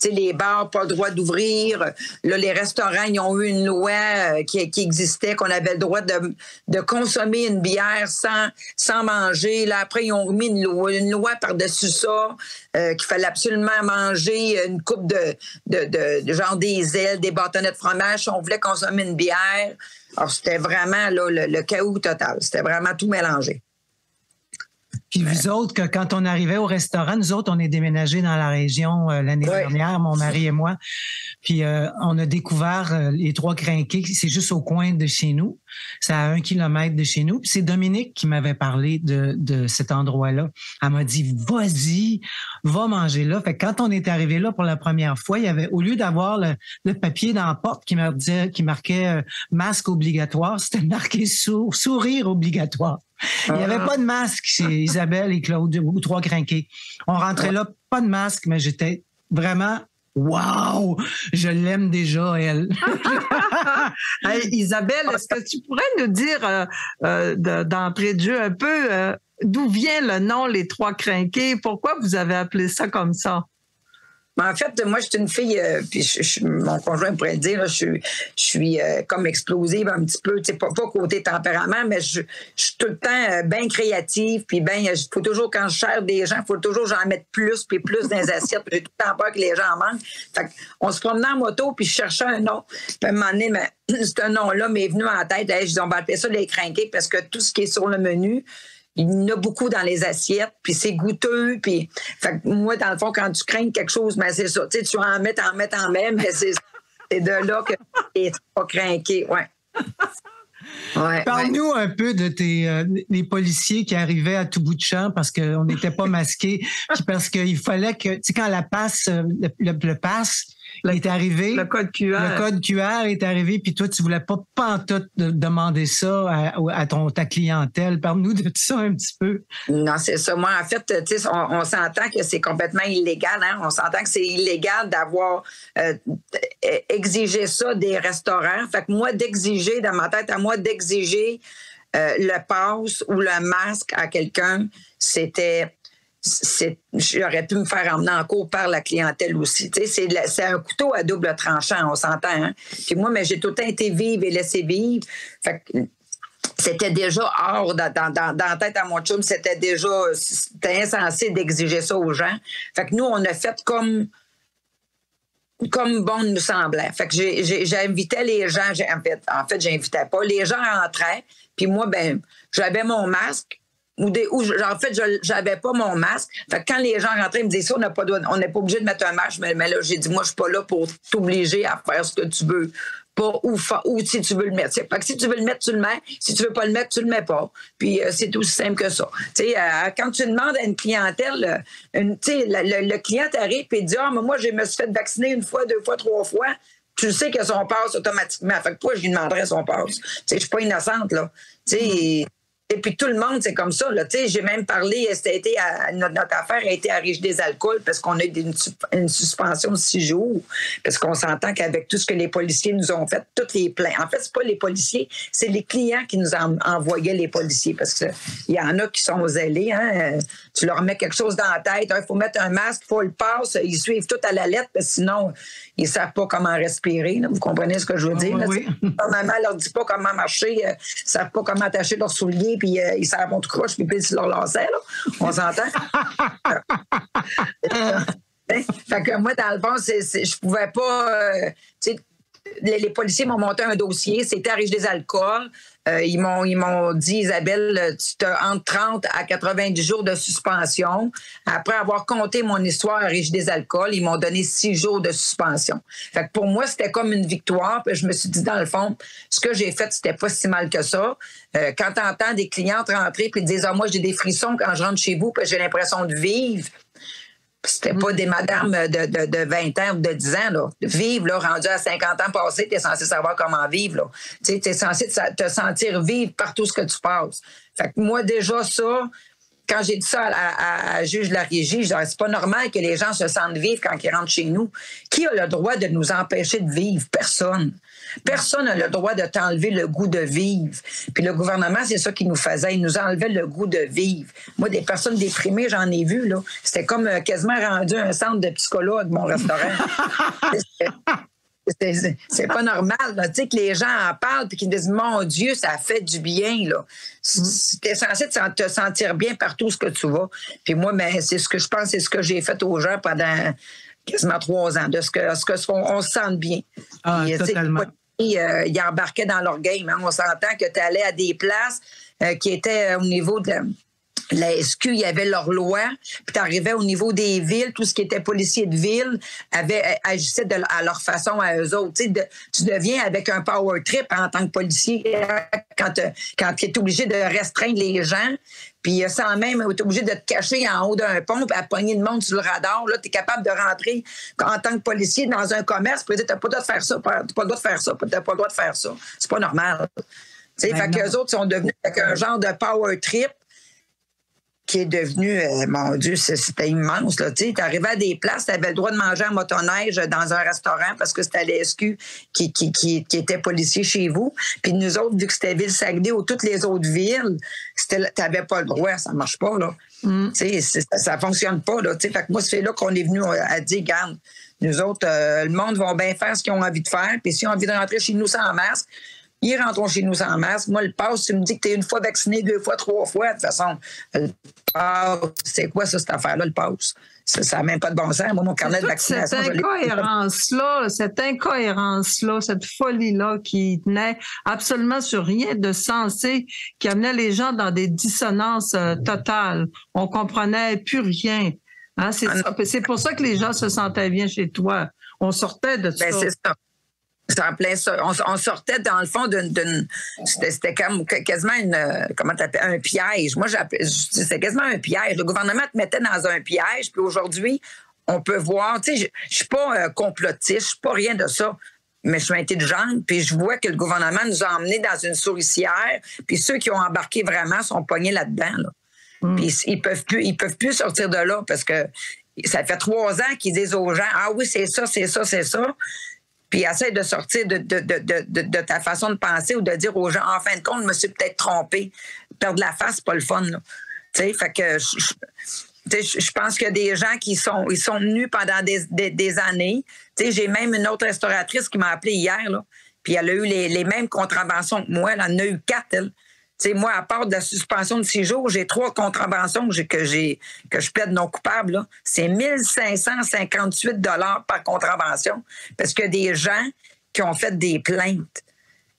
Les bars, pas le droit d'ouvrir. Là, les restaurants, ils ont eu une loi qui existait, qu'on avait le droit de consommer une bière sans manger. Là, après, ils ont remis une loi par-dessus ça qu'il fallait absolument manger une coupe de genre des ailes, des bâtonnets de fromage si on voulait consommer une bière. Alors, c'était vraiment là, le chaos total. C'était vraiment tout mélangé. Puis vous autres, que quand on arrivait au restaurant, nous autres, on est déménagés dans la région l'année dernière, mon mari et moi. Puis on a découvert les Trois Crinqués. C'est juste au coin de chez nous. C'est à 1 kilomètre de chez nous. Puis c'est Dominique qui m'avait parlé de cet endroit-là. Elle m'a dit, vas-y, va manger là. Fait que quand on est arrivé là pour la première fois, il y avait, au lieu d'avoir le papier dans la porte qui marquait masque obligatoire, c'était marqué sourire obligatoire. Il n'y avait pas de masque chez Isabelle et Claude ou Trois Crinqués. On rentrait là, pas de masque, mais j'étais vraiment... Wow! Je l'aime déjà, elle. Hey, Isabelle, est-ce que tu pourrais nous dire d'entrée de jeu un peu d'où vient le nom Les Trois Crinqués? Pourquoi vous avez appelé ça comme ça? En fait, moi, je suis une fille, puis mon conjoint pourrait le dire, là, je suis comme explosive un petit peu, pas côté tempérament, mais je suis tout le temps bien créative, puis il faut toujours, quand je sers des gens, il faut toujours j'en mettre plus, puis plus dans les assiettes, puis j'ai tout le temps peur que les gens en manquent. Fait qu'on se promenait en moto, puis je cherchais un nom. Puis à un moment donné, ce nom-là m'est venu en tête. Je dis, on va appeler ça Les Crinqués, parce que tout ce qui est sur le menu, il y en a beaucoup dans les assiettes, puis c'est goûteux, puis fait que moi, dans le fond, quand tu crains quelque chose, ben c'est ça. Tu sais, tu en mets, mais c'est de là que t'es pas craqué, ouais. Parle-nous un peu de les policiers qui arrivaient à tout bout de champ parce qu'on n'était pas masqués, puis parce qu'il fallait que, tu sais, quand la passe, le pass, est arrivé. Le code QR. Le code QR est arrivé, puis toi, tu voulais pas pantoute demander ça à ta clientèle. Parle-nous de ça un petit peu. Non, c'est ça. Moi, en fait, tu sais, on s'entend que c'est complètement illégal. Hein? On s'entend que c'est illégal d'avoir exigé ça des restaurants. Fait que moi, d'exiger, dans ma tête à moi, d'exiger le pass ou le masque à quelqu'un, j'aurais pu me faire emmener en cours par la clientèle aussi. Tu sais, c'est un couteau à double tranchant, on s'entend. Hein? Puis moi, mais j'ai tout le temps été vive et laissé vivre. Fait que c'était déjà hors dans la tête à mon chum, c'était insensé d'exiger ça aux gens. Fait que nous, on a fait comme bon nous semblait. Fait que j'invitais les gens, en fait, j'invitais pas. Les gens rentraient, puis moi, j'avais mon masque, en fait, j'avais pas mon masque. Fait que quand les gens rentraient, ils me disaient ça, on n'est pas obligé de mettre un masque, mais là, j'ai dit, moi, je suis pas là pour t'obliger à faire ce que tu veux. Pas ou si tu veux le mettre. Fait que si tu veux le mettre, tu le mets. Si tu veux pas le mettre, tu le mets pas. Puis c'est aussi simple que ça. Quand tu demandes à une clientèle, le client t'arrive et dit mais moi, je me suis fait vacciner 1 fois, 2 fois, 3 fois. Tu sais que son passe automatiquement. Fait que toi, je lui demanderais son passe. Je suis pas innocente, là. Et puis tout le monde, c'est comme ça. Là. J'ai même parlé, notre affaire a été à Riche des alcools parce qu'on a eu une suspension de 6 jours. Parce qu'on s'entend qu'avec tout ce que les policiers nous ont fait, toutes les plaintes. En fait, c'est pas les policiers, c'est les clients qui nous envoyaient les policiers. Parce qu'il y en a qui sont zélés. Hein? Tu leur mets quelque chose dans la tête. Il faut mettre un masque, il faut le passer. Ils suivent tout à la lettre parce que sinon, ils ne savent pas comment respirer. Là. Vous comprenez ce que je veux dire? Oui. Maman ne leur dit pas comment marcher. Ils ne savent pas comment attacher leurs souliers. Puis ils savent on te croche puis ils leur lacet, là. On s'entend? Fait que moi, dans le fond, je pouvais pas... les policiers m'ont monté un dossier. C'était à Riche des alcools. Ils m'ont dit, Isabelle, tu as entre 30 à 90 jours de suspension. Après avoir compté mon histoire à Riche des alcools, ils m'ont donné 6 jours de suspension. Fait que pour moi, c'était comme une victoire. Puis je me suis dit, dans le fond, ce que j'ai fait, c'était pas si mal que ça. Quand tu entends des clientes rentrer puis dire, moi, j'ai des frissons quand je rentre chez vous, puis j'ai l'impression de vivre. C'était pas des madames de 20 ans ou de 10 ans. Là. Vivre, là, rendu à 50 ans passés, tu es censé savoir comment vivre. Tu es censé te sentir vivre par tout ce que tu passes. Fait que moi, déjà, ça, quand j'ai dit ça à juge de la régie, je disais, c'est pas normal que les gens se sentent vivre quand ils rentrent chez nous. Qui a le droit de nous empêcher de vivre? Personne. Personne n'a le droit de t'enlever le goût de vivre. Puis le gouvernement, c'est ça qu'il nous faisait. Il nous enlevait le goût de vivre. Moi, des personnes déprimées, j'en ai vu, là. C'était comme quasiment rendu un centre de psychologue, mon restaurant. C'est pas normal, là. Tu sais, que les gens en parlent et qu'ils disent, mon Dieu, ça fait du bien, là. T'es censé te sentir bien partout ce que tu vas. Puis moi, c'est ce que je pense, c'est ce que j'ai fait aux gens pendant quasiment 3 ans, de ce qu'on se sente bien. Ah, puis, totalement. Ils embarquaient dans leur game. Hein. On s'entend que tu allais à des places qui étaient au niveau de la SQ, il y avait leur loi, puis tu arrivais au niveau des villes, tout ce qui était policier de ville agissait à leur façon à eux autres. Tu deviens avec un power trip en tant que policier quand tu es obligé de restreindre les gens, puis sans même être obligé de te cacher en haut d'un pont et à pogner le monde sur le radar. Là, tu es capable de rentrer en tant que policier dans un commerce et dire tu n'as pas le droit de faire ça, tu n'as pas le droit de faire ça, tu n'as pas le droit de faire ça. C'est pas normal. Fait qu'eux autres sont devenus avec un genre de power trip qui est devenu, mon Dieu, c'était immense. Tu arrivais à des places, tu avais le droit de manger en motoneige dans un restaurant parce que c'était la SQ qui était policier chez vous. Puis nous autres, vu que c'était Ville-Saguenay ou toutes les autres villes, tu n'avais pas le droit, ça ne marche pas. Là. Ça ne fonctionne pas. Là, fait que moi, c'est là qu'on est venu à dire, regarde, nous autres, le monde va bien faire ce qu'ils ont envie de faire. Puis s'ils ont envie de rentrer chez nous sans masque, ils rentrent chez nous sans masque. Moi, le pass, tu me dis que tu es 1 fois vacciné, 2 fois, 3 fois. De toute façon, le pass, c'est quoi ça, cette affaire-là, le pass? Ça n'a même pas de bon sens. Moi, mon carnet de vaccination... Cette incohérence-là, cette folie-là qui tenait absolument sur rien de sensé, qui amenait les gens dans des dissonances totales. On comprenait plus rien. Hein? C'est pour ça que les gens se sentaient bien chez toi. On sortait de ça. C'est ça. C'est en plein ça. On sortait, dans le fond, c'était comme quasiment un piège. Moi, c'était quasiment un piège. Le gouvernement te mettait dans un piège, puis aujourd'hui, on peut voir, tu sais, je suis pas complotiste, je suis pas rien de ça. Mais je suis intelligente, puis je vois que le gouvernement nous a emmenés dans une souricière, puis ceux qui ont embarqué vraiment sont pognés là-dedans. Là. Puis ils peuvent plus sortir de là parce que ça fait 3 ans qu'ils disent aux gens « Ah oui, c'est ça, c'est ça, c'est ça ». Puis ils essaient de sortir de ta façon de penser ou de dire aux gens « En fin de compte, je me suis peut-être trompé. » Perdre la face, c'est pas le fun. Là. Tu sais, fait que... Je pense qu'il y a des gens qui sont venus pendant des années. T'sais, j'ai même une autre restauratrice qui m'a appelé hier, là, puis elle a eu les mêmes contraventions que moi. Elle en a eu 4, elle. T'sais, moi, à part de la suspension de 6 jours, j'ai 3 contraventions que je plaide non coupable. Là. C'est 1558 $ par contravention parce qu'il y a des gens qui ont fait des plaintes.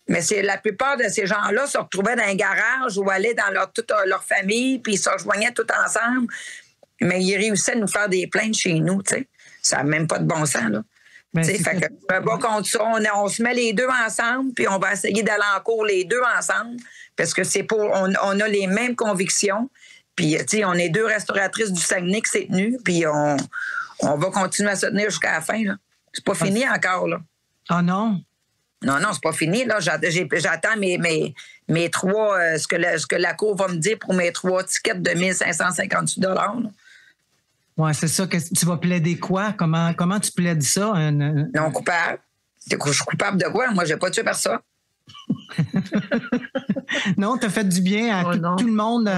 Mais la plupart de ces gens-là se retrouvaient dans un garage ou allaient dans toute leur famille, puis ils se rejoignaient tous ensemble. Mais ils réussissaient à nous faire des plaintes chez nous, tu sais. Ça n'a même pas de bon sens, là. Fait que je me bats contre ça. On se met les deux ensemble, puis on va essayer d'aller en cours les deux ensemble, parce que on a les mêmes convictions. Puis, tu sais, on est 2 restauratrices du Saguenay qui s'est tenues, puis on va continuer à se tenir jusqu'à la fin, là. C'est pas fini encore, là. Ah non? Non, c'est pas fini, là. J'attends mes 3, ce que la Cour va me dire pour mes 3 tickets de 1558 $. Oui, c'est ça. Que tu vas plaider quoi? Comment tu plaides ça? Non coupable. Je suis coupable de quoi? Moi, j'ai pas tué personne. Non, tu as fait du bien à tout le monde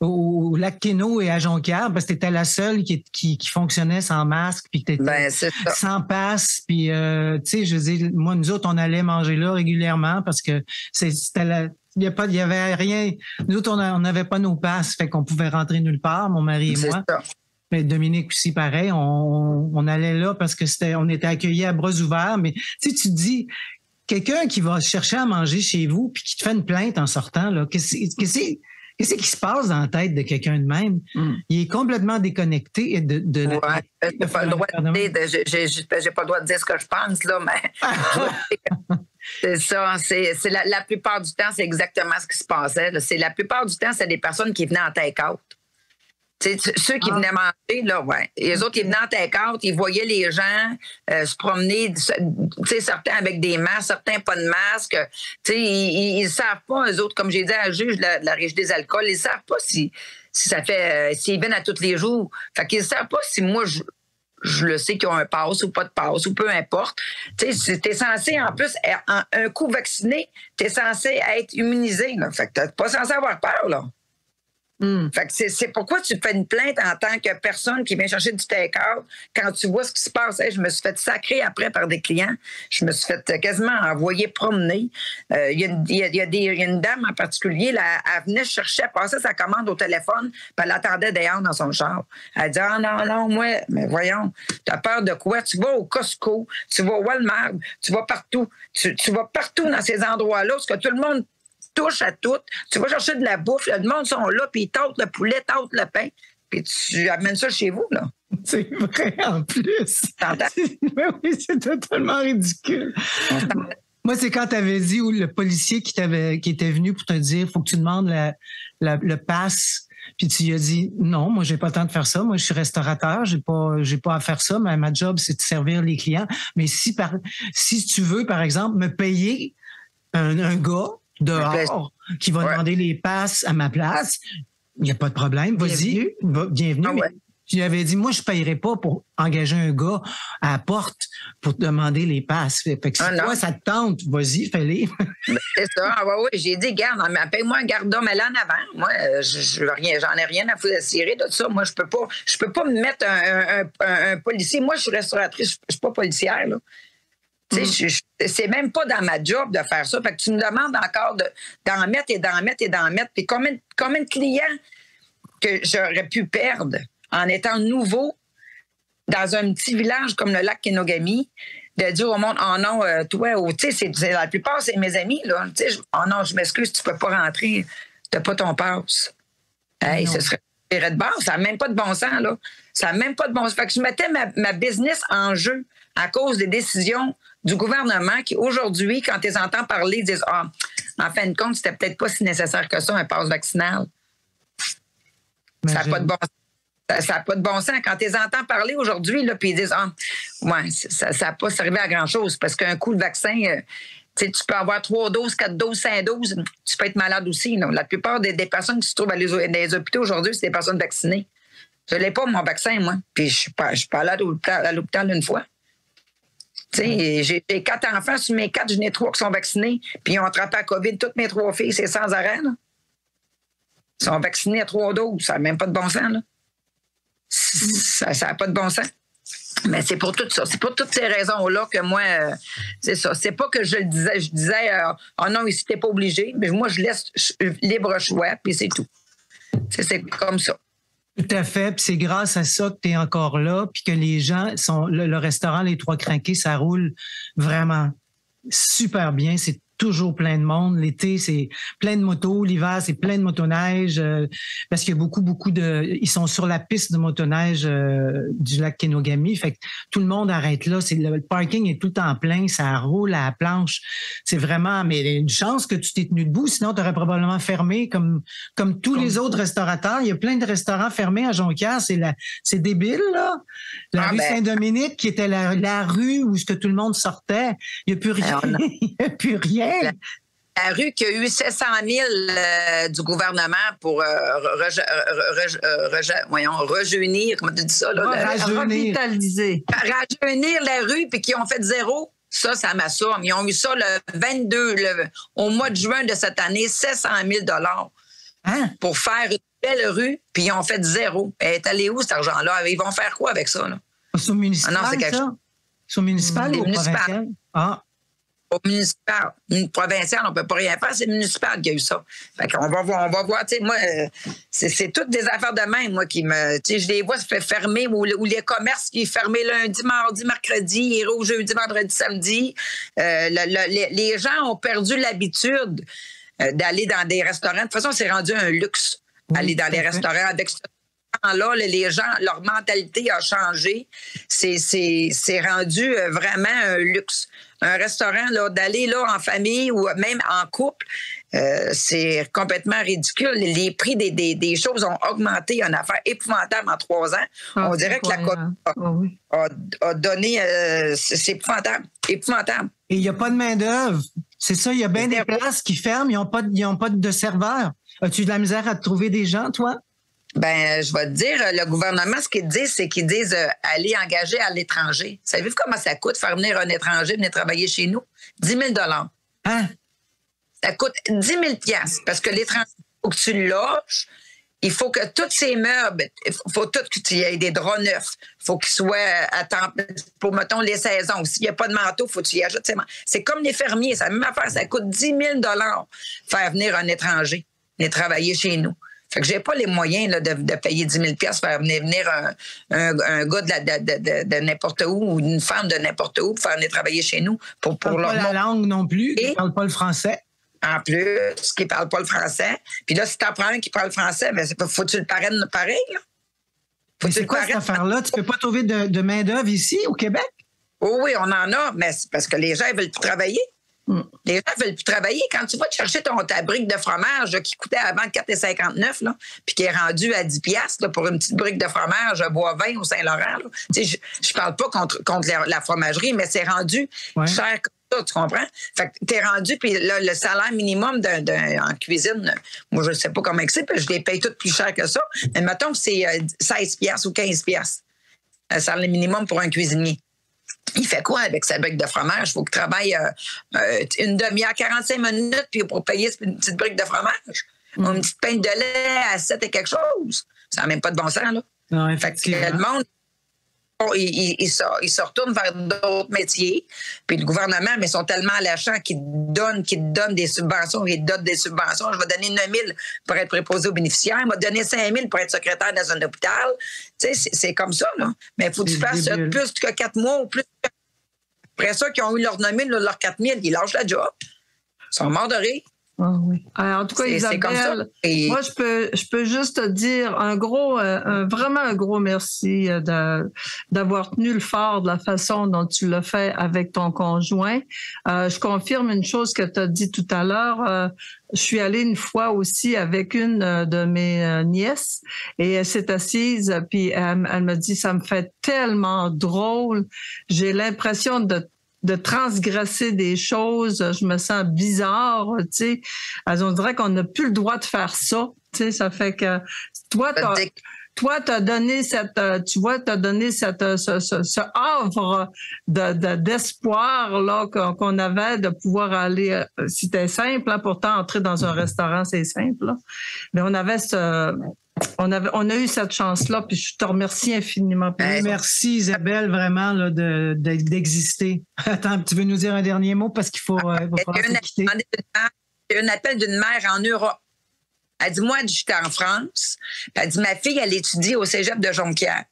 au Lac Quéneau et à Jonquière parce que tu étais la seule qui fonctionnait sans masque puis que tu étais sans passe. Puis, tu sais, je veux dire, moi, nous autres, on allait manger là régulièrement parce que c'était il y avait rien. Nous autres, on n'avait pas nos passes, fait qu'on pouvait rentrer nulle part, mon mari et moi. Ça. Mais Dominique aussi, pareil. On allait là parce que on était accueillis à bras ouverts. Mais tu sais, tu te dis, quelqu'un qui va chercher à manger chez vous puis qui te fait une plainte en sortant, là, qu'est-ce qui se passe dans la tête de quelqu'un de même? Il est complètement déconnecté de j'ai pas le droit j'ai pas le droit de dire ce que je pense, là, mais c'est ça. C'est la plupart du temps, c'est exactement ce qui se passait. Là. La plupart du temps, c'est des personnes qui venaient en take-out. Ceux qui venaient manger, là, ouais. Et les autres, ils venaient en take-out, ils voyaient les gens se promener, certains avec des masques, certains pas de masque. Ils savent pas, eux autres, comme j'ai dit à la juge de la Régie des alcools, ils savent pas si ça fait, s'ils viennent à tous les jours. Fait qu'ils savent pas si moi, je le sais qu'ils ont un pass ou pas de pass, ou peu importe. T'es censé, en plus, un coup vacciné, t'es censé être immunisé. Là. Fait que t'es pas censé avoir peur, là. Fait que c'est pourquoi tu fais une plainte en tant que personne qui vient chercher du take-out quand tu vois ce qui se passe. Je me suis fait sacrer après par des clients. Je me suis fait quasiment envoyer promener. Il y a une dame en particulier, là, elle venait chercher, elle passait sa commande au téléphone, puis elle attendait dehors dans son char. Elle dit « Ah non, moi, mais voyons, t'as peur de quoi? Tu vas au Costco, tu vas au Walmart, tu vas partout. Tu vas partout dans ces endroits-là, parce que tout le monde touche à tout. Tu vas chercher de la bouffe, le monde sont là, puis ils tâtent le poulet, tâtent le pain, puis tu amènes ça chez vous, là. C'est vrai, en plus. T'entends? Mais oui, c'est totalement ridicule. Moi, c'est quand tu avais dit, ou le policier qui était venu pour te dire, il faut que tu demandes le pass, puis tu lui as dit, non, moi, j'ai pas le temps de faire ça. Moi, je suis restaurateur, j'ai pas à faire ça. Mais ma job, c'est de servir les clients. Mais si tu veux, par exemple, me payer un gars dehors qui va demander les passes à ma place, il n'y a pas de problème. Vas-y, bienvenue. Mais tu avais dit, moi, je ne payerais pas pour engager un gars à la porte pour te demander les passes. Fait que si toi, ça te tente, vas-y, fais-les. C'est ça. Oui, j'ai dit, garde, paye-moi un garde d'homme là en avant. Moi, j'en ai rien à foutre à cirer de ça. Moi, je peux pas me mettre un policier. Moi, je suis restauratrice, je ne suis pas policière, là. C'est même pas dans ma job de faire ça. Fait que tu me demandes encore d'en mettre et d'en mettre et d'en mettre. Puis combien de clients que j'aurais pu perdre en étant nouveau dans un petit village comme le lac Kenogami, de dire au monde, oh non, toi, tu sais, la plupart, c'est mes amis, là. Oh non, je m'excuse, tu peux pas rentrer, t'as pas ton passe. Hey, ce serait de base. Ça n'a même pas de bon sens, là. Ça n'a même pas de bon sens. Fait que je mettais ma business en jeu à cause des décisions du gouvernement qui, aujourd'hui, quand ils entendent parler, disent « Ah, en fin de compte, c'était peut-être pas si nécessaire que ça, un passe vaccinal. » Ça n'a pas de bon sens. Ça n'a pas de bon sens. Quand tu les entends parler aujourd'hui, puis ils disent ça n'a pas servi à grand-chose parce qu'un coup, le vaccin, tu peux avoir 3 doses, 4 doses, 5 doses, tu peux être malade aussi. Non? La plupart des personnes qui se trouvent dans les hôpitaux aujourd'hui, c'est des personnes vaccinées. Je n'ai pas mon vaccin, moi. Puis je suis pas allée à l'hôpital une fois. J'ai 4 enfants. Sur mes 4, j'en ai 3 qui sont vaccinés. Puis ils ont attrapé la COVID. Toutes mes 3 filles, c'est sans arrêt. Là. Ils sont vaccinés à 3 doses. Ça n'a même pas de bon sens. Là. Ça n'a pas de bon sens. Mais c'est pour tout ça. C'est pour toutes ces raisons-là que moi, c'est ça. C'est pas que je le disais. Je disais, non, ici, t'es pas obligé. Mais moi, je laisse libre choix, puis c'est tout. C'est comme ça. Tout à fait. Puis c'est grâce à ça que tu es encore là, puis que les gens sont. Le restaurant Les Trois Crinqués, ça roule vraiment super bien. C'est toujours plein de monde. L'été, c'est plein de motos. L'hiver, c'est plein de motoneige parce qu'il y a beaucoup de... Ils sont sur la piste de motoneige du lac Kenogami. Fait que tout le monde arrête là. Le parking est tout le temps plein. Ça roule à la planche. C'est vraiment... Mais il y a une chance que tu t'es tenu debout. Sinon, tu aurais probablement fermé comme tous les autres restaurateurs. Il y a plein de restaurants fermés à Jonquière. C'est débile, là. La rue Saint-Dominique, qui était la rue où tout le monde sortait. Il n'y a plus rien. Il n'y a plus rien. La rue qui a eu 700 000 du gouvernement pour rejeunir, comment tu dis ça? Revitaliser. Rajeunir la rue, puis qui ont fait 0. Ça m'assomme. Ils ont eu ça le 22, au mois de juin de cette année, 700 000 pour faire une belle rue, puis ils ont fait 0. Elle est allée où, cet argent-là? Ils vont faire quoi avec ça? Là? C'est au municipal, C'est au municipal ou au provincial? Au municipal. Provincial, on ne peut pas rien faire. C'est le municipal qui a eu ça. Fait qu'on va voir. Tu sais, moi, c'est toutes des affaires de même, moi, qui me... Tu sais, je les vois se faire fermer ou les commerces qui sont fermés lundi, mardi, mercredi, et jeudi, vendredi, samedi. Les gens ont perdu l'habitude d'aller dans des restaurants. De toute façon, c'est rendu un luxe, aller dans les restaurants avec ce temps-là. Les gens, leur mentalité a changé. C'est rendu vraiment un luxe. Un restaurant, là, d'aller là en famille ou même en couple, c'est complètement ridicule. Les prix des choses ont augmenté. Il y a une affaire épouvantable en 3 ans. On dirait que la COVID a donné... c'est épouvantable. Épouvantable. Et il n'y a pas de main-d'œuvre. C'est ça, il y a bien des places qui ferment. Ils n'ont pas de serveurs. As-tu de la misère à te trouver des gens, toi? Ben, je vais te dire, le gouvernement, ce qu'ils disent, c'est qu'ils disent aller engager à l'étranger. Savez-vous comment ça coûte faire venir un étranger venir travailler chez nous? 10 000 Hein? Ça coûte 10 000 parce que l'étranger, il faut que tu le loges. Il faut que tous ces meubles, il faut qu'il y ait des draps neufs. Il faut qu'ils soient à temps, pour, mettons, les saisons. S'il n'y a pas de manteau, il faut que tu y ajoutes. C'est comme les fermiers, c'est la même affaire. Ça coûte 10 000 faire venir un étranger venir travailler chez nous. Fait que j'ai pas les moyens là, de payer 10 000 $ faire venir un gars de n'importe où ou une femme de n'importe où pour faire venir travailler chez nous. Pour leur pas la langue non plus, ils ne parlent pas le français. En plus, qui ne parle pas le français. Puis là, si tu en prends un qui parle français, ben, faut-tu le parrainer pareil? Là? Mais c'est quoi cette affaire-là? Tu ne peux pas trouver de main-d'œuvre ici, au Québec? Oui, on en a, mais c'est parce que les gens ne veulent plus travailler. Les gens ne veulent plus travailler. Quand tu vas te chercher ta brique de fromage là, qui coûtait avant 4,59 là, puis qui est rendue à 10 $ là, pour une petite brique de fromage Boivin au Saint-Laurent. Je ne parle pas contre la fromagerie, mais c'est rendu cher comme ça, tu comprends? Fait que t'es rendu, puis là, le salaire minimum en cuisine, moi, je ne sais pas comment c'est, puis je les paye toutes plus cher que ça, mais mettons que c'est 16 $ ou 15 $. Le salaire minimum pour un cuisinier. Il fait quoi avec sa brique de fromage? Il faut qu'il travaille une demi-heure, 45 minutes puis pour payer une petite brique de fromage. Une petite pinte de lait à 7 et quelque chose. Ça n'a même pas de bon sens, là. Non, effectivement. Fait que le monde, il se retourne vers d'autres métiers. Puis le gouvernement, mais ils sont tellement allachants qu'ils te donnent des subventions. Ils te donnent des subventions. Je vais donner 9 000 pour être préposé aux bénéficiaires. Il m'a donné 5 000 pour être secrétaire dans un hôpital. Tu sais, c'est comme ça, là. Mais il faut que tu fasses plus que 4 mois ou plus. Après ça, qui ont eu leur 9 000, leur 4 000, ils lâchent la job. Ils sont morts de rire. Ah oui. En tout cas, Isabelle, comme ça. Moi, je peux juste te dire vraiment un gros merci d'avoir tenu le fort de la façon dont tu l'as fait avec ton conjoint. Je confirme une chose que tu as dit tout à l'heure. Je suis allée une fois aussi avec une de mes nièces et elle s'est assise puis elle me dit, ça me fait tellement drôle. J'ai l'impression de transgresser des choses, je me sens bizarre, tu sais. On dirait qu'on n'a plus le droit de faire ça, tu sais. Ça fait que toi, t'as donné ce havre d'espoir là qu'on avait de pouvoir aller. C'était simple, hein, pourtant entrer dans un restaurant, c'est simple. Là. Mais on a eu cette chance-là, puis je te remercie infiniment. Merci Isabelle, vraiment là, d'exister. Attends, tu veux nous dire un dernier mot parce qu'il faut quitter. Un appel d'une mère en Europe. Elle dit, moi, j'étais en France. Elle dit, ma fille, elle étudie au cégep de Jonquière.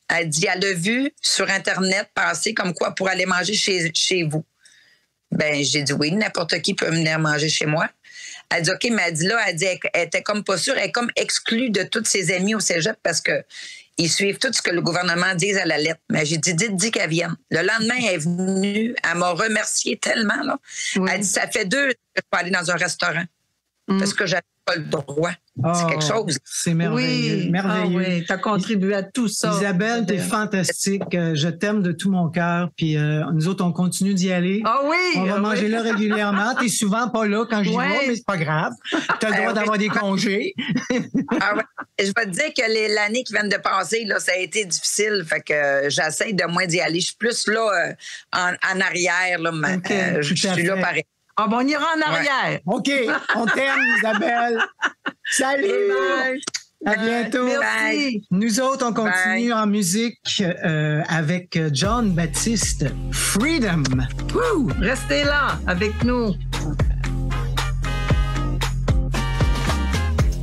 Elle dit, elle a vu sur Internet passer comme quoi pour aller manger chez vous. Ben, j'ai dit oui, n'importe qui peut venir manger chez moi. Elle dit, OK, mais elle dit là, elle était comme pas sûre, elle est comme exclue de tous ses amis au cégep parce que ils suivent tout ce que le gouvernement dit à la lettre. Mais j'ai dit, dis qu'elle vienne. Le lendemain, elle est venue, elle m'a remercié tellement, là. Oui. Elle dit, ça fait 2 que je peux aller dans un restaurant parce que j'avais pas le droit. C'est quelque chose. C'est merveilleux. Oui, merveilleux. Oui, tu as contribué à tout ça. Isabelle, tu es fantastique. Je t'aime de tout mon cœur. Puis nous autres, on continue d'y aller. Ah oui! On va manger là régulièrement. Tu n'es souvent pas là quand j'y vais, mais c'est pas grave. Tu as le droit d'avoir des congés. Ah ouais. Je vais te dire que l'année qui vient de passer, là, ça a été difficile. Fait que j'essaie de moins d'y aller. Je suis plus là en arrière. Là, okay, je suis là pareil. Ah bon, on ira en arrière. Ouais. OK, on t'aime, Isabelle. Salut! Bye. À bientôt. Merci. Nous autres, on continue en musique avec John Baptiste. Freedom. Woo! Restez là avec nous.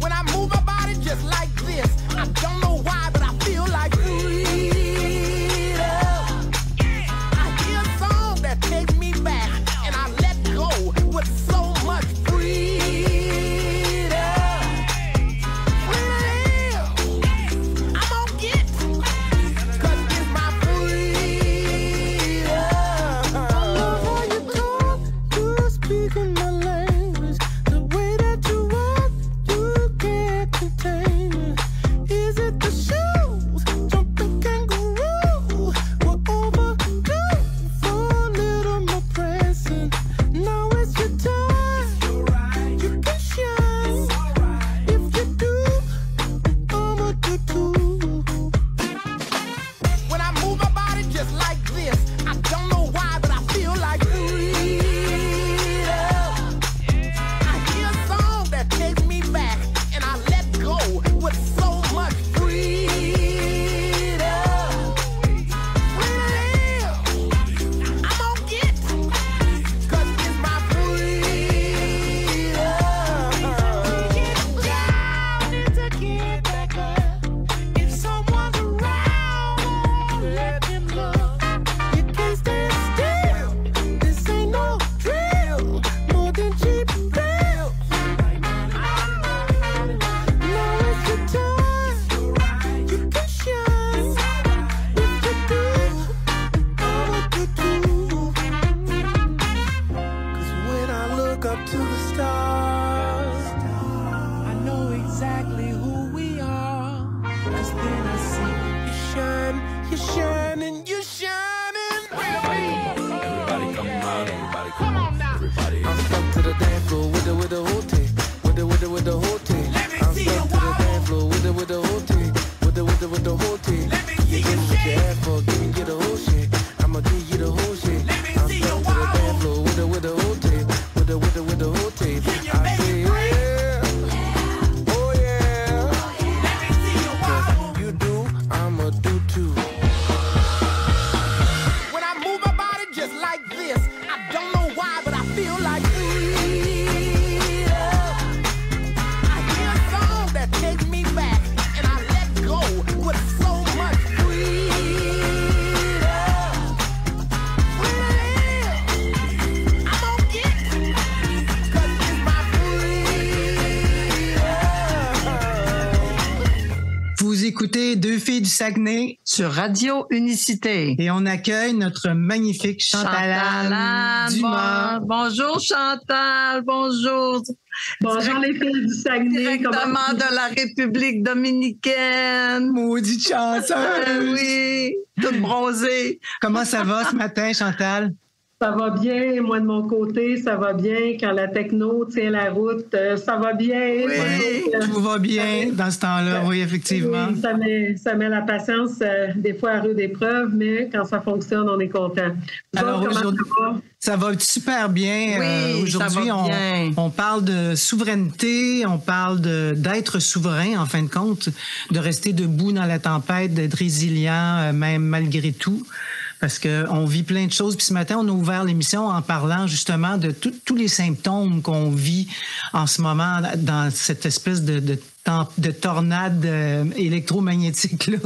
When I move my body just like this, I don't know why, but I feel like freedom. I hear a song that takes me back, and I let go with so much freedom. filles du Saguenay sur Radio Unicité. Et on accueille notre magnifique Chantal Dumas. Bonjour Chantal, bonjour. Bonjour les filles du Saguenay. Directement de la République dominicaine. Maudite chanceuse. Oui, toute bronzée. Comment ça va ce matin, Chantal? Ça va bien, moi de mon côté, ça va bien. Quand la techno tient la route, ça va bien. Oui, tout va bien dans ce temps-là, oui, effectivement. Oui, ça met la patience des fois à rude épreuve, mais quand ça fonctionne, on est content. Alors aujourd'hui, ça va super bien. Oui, aujourd'hui, on parle de souveraineté, on parle d'être souverain, en fin de compte, de rester debout dans la tempête, d'être résilient, même malgré tout. Parce qu'on vit plein de choses. Puis ce matin, on a ouvert l'émission en parlant justement de tous les symptômes qu'on vit en ce moment dans cette espèce de tornade électromagnétique là,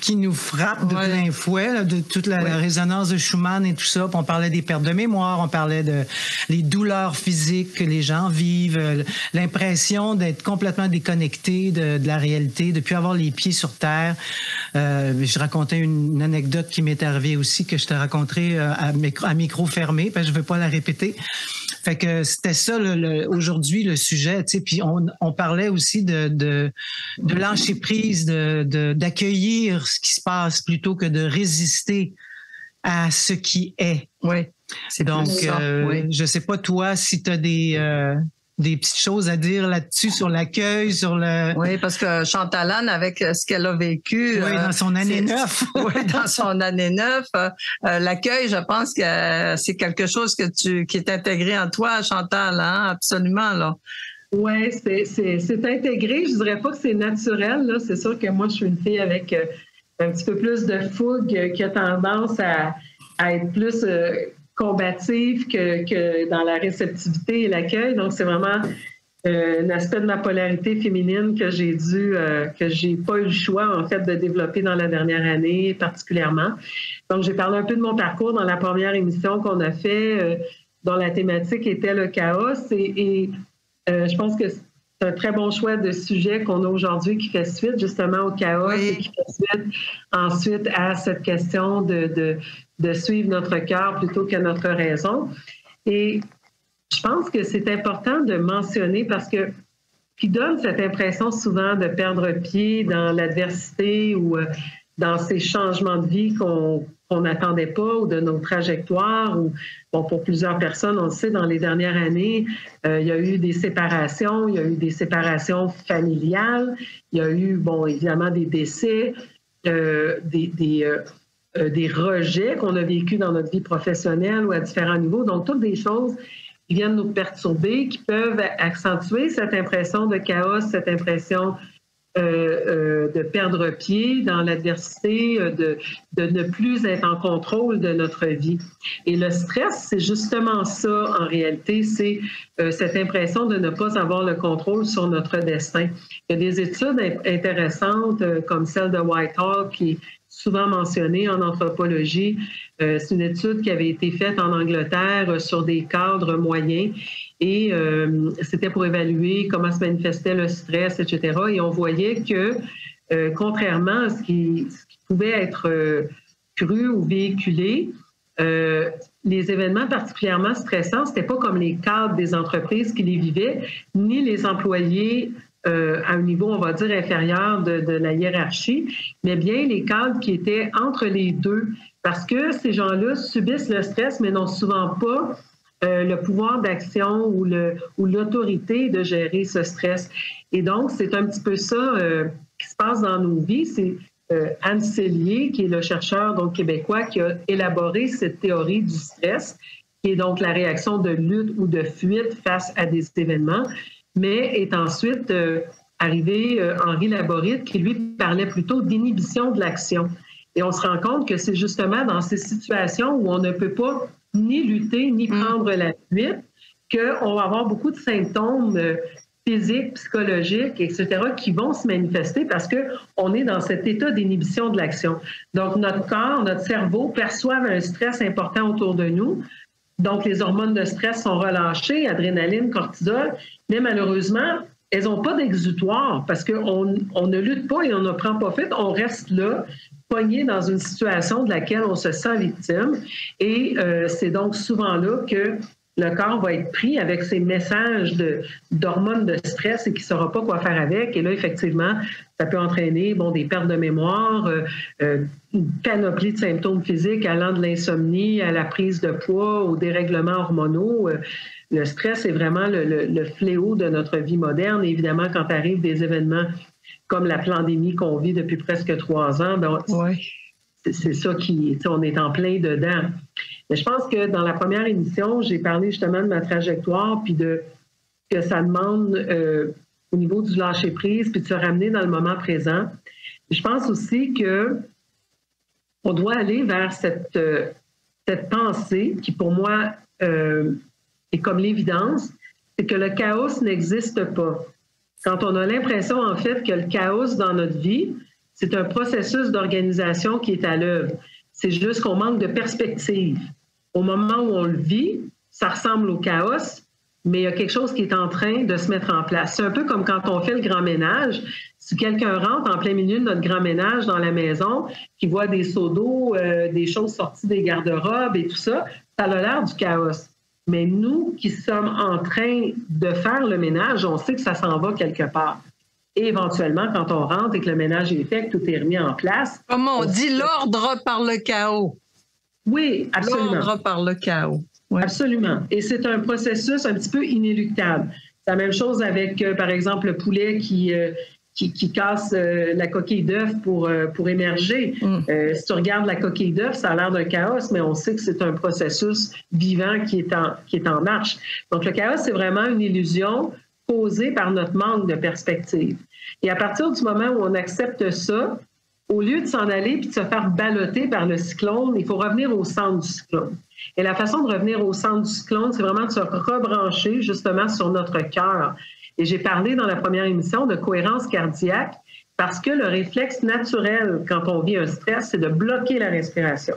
qui nous frappe de plein fouet, là, de toute la résonance de Schumann et tout ça. Puis on parlait des pertes de mémoire, on parlait de les douleurs physiques que les gens vivent, l'impression d'être complètement déconnecté de la réalité, de plus avoir les pieds sur terre. Je racontais une anecdote qui m'est arrivée aussi, que je te raconterai à micro fermé, parce que je ne veux pas la répéter. Fait que c'était ça aujourd'hui le sujet, tu sais. Puis on parlait aussi de lâcher prise, d'accueillir ce qui se passe plutôt que de résister à ce qui est. Oui. Donc, je sais pas toi si tu as des petites choses à dire là-dessus sur l'accueil, sur le... Oui, parce que Chantal Anne, avec ce qu'elle a vécu... Oui, dans son année 9. Oui, dans son année 9. L'accueil, je pense que c'est quelque chose qui est intégré en toi, Chantal, hein? Absolument, là. Oui, c'est intégré. Je dirais pas que c'est naturel, là. C'est sûr que moi, je suis une fille avec un petit peu plus de fougue qui a tendance à être plus... combative que dans la réceptivité et l'accueil. Donc, c'est vraiment un aspect de ma polarité féminine que j'ai pas eu le choix, en fait, de développer dans la dernière année particulièrement. Donc, j'ai parlé un peu de mon parcours dans la première émission qu'on a fait, dont la thématique était le chaos. Et je pense que c'est un très bon choix de sujet qu'on a aujourd'hui qui fait suite justement au chaos et qui fait suite ensuite à cette question de suivre notre cœur plutôt que notre raison. Et je pense que c'est important de mentionner parce que qui donne cette impression souvent de perdre pied dans l'adversité ou dans ces changements de vie qu'on n'attendait pas ou de nos trajectoires. Ou, bon, pour plusieurs personnes, on le sait, dans les dernières années, il y a eu des séparations, il y a eu des séparations familiales, il y a eu, bon, évidemment, des décès, des rejets qu'on a vécus dans notre vie professionnelle ou à différents niveaux. Donc, toutes des choses qui viennent nous perturber, qui peuvent accentuer cette impression de chaos, cette impression de perdre pied dans l'adversité, de ne plus être en contrôle de notre vie. Et le stress, c'est justement ça en réalité, c'est cette impression de ne pas avoir le contrôle sur notre destin. Il y a des études intéressantes comme celle de Whitehall qui est souvent mentionnée en anthropologie. C'est une étude qui avait été faite en Angleterre sur des cadres moyens et c'était pour évaluer comment se manifestait le stress, etc. Et on voyait que, contrairement à ce qui pouvait être cru ou véhiculé, les événements particulièrement stressants, c'était pas comme les cadres des entreprises qui les vivaient, ni les employés à un niveau, on va dire, inférieur de la hiérarchie, mais bien les cadres qui étaient entre les deux, parce que ces gens-là subissent le stress, mais n'ont souvent pas le pouvoir d'action ou l'autorité de gérer ce stress. Et donc, c'est un petit peu ça qui se passe dans nos vies. C'est Anne Cellier, qui est le chercheur donc, québécois, qui a élaboré cette théorie du stress, qui est donc la réaction de lutte ou de fuite face à des événements, mais est ensuite arrivé Henri Laborit, qui lui parlait plutôt d'inhibition de l'action. Et on se rend compte que c'est justement dans ces situations où on ne peut pas ni lutter, ni prendre la fuite, qu'on va avoir beaucoup de symptômes physiques, psychologiques, etc., qui vont se manifester parce qu'on est dans cet état d'inhibition de l'action. Donc, notre corps, notre cerveau perçoivent un stress important autour de nous. Donc, les hormones de stress sont relâchées, adrénaline, cortisol, mais malheureusement, elles n'ont pas d'exutoire parce qu'on ne lutte pas et on ne prend pas fuite, on reste là, pogné dans une situation de laquelle on se sent victime. Et c'est donc souvent là que le corps va être pris avec ces messages d'hormones de stress et qui ne saura pas quoi faire avec. Et là, effectivement, ça peut entraîner des pertes de mémoire, une panoplie de symptômes physiques allant de l'insomnie à la prise de poids, aux dérèglements hormonaux. Le stress est vraiment le fléau de notre vie moderne. Et évidemment, quand arrivent des événements comme la pandémie qu'on vit depuis presque 3 ans, c'est ça on est en plein dedans. Mais je pense que dans la première émission, j'ai parlé justement de ma trajectoire, puis que ça demande au niveau du lâcher-prise, puis de se ramener dans le moment présent. Et je pense aussi qu'on doit aller vers cette pensée qui, pour moi, est comme l'évidence, c'est que le chaos n'existe pas. Quand on a l'impression, en fait, que le chaos dans notre vie, c'est un processus d'organisation qui est à l'œuvre. C'est juste qu'on manque de perspective. Au moment où on le vit, ça ressemble au chaos, mais il y a quelque chose qui est en train de se mettre en place. C'est un peu comme quand on fait le grand ménage. Si quelqu'un rentre en plein milieu de notre grand ménage dans la maison, qui voit des seaux d'eau, des choses sorties des garde-robes et tout ça, ça a l'air du chaos. Mais nous qui sommes en train de faire le ménage, on sait que ça s'en va quelque part. Et éventuellement, quand on rentre et que le ménage est fait, que tout est remis en place... Comme on dit, l'ordre par le chaos. Oui, absolument. L'ordre par le chaos. Oui. Absolument. Et c'est un processus un petit peu inéluctable. C'est la même chose avec, par exemple, le poulet qui casse la coquille d'œuf pour émerger. Si tu regardes la coquille d'œuf, ça a l'air d'un chaos, mais on sait que c'est un processus vivant qui est en marche. Donc, le chaos, c'est vraiment une illusion causée par notre manque de perspective. Et à partir du moment où on accepte ça, au lieu de s'en aller puis de se faire balloter par le cyclone, il faut revenir au centre du cyclone. Et la façon de revenir au centre du cyclone, c'est vraiment de se rebrancher justement sur notre cœur. Et j'ai parlé dans la première émission de cohérence cardiaque parce que le réflexe naturel quand on vit un stress, c'est de bloquer la respiration.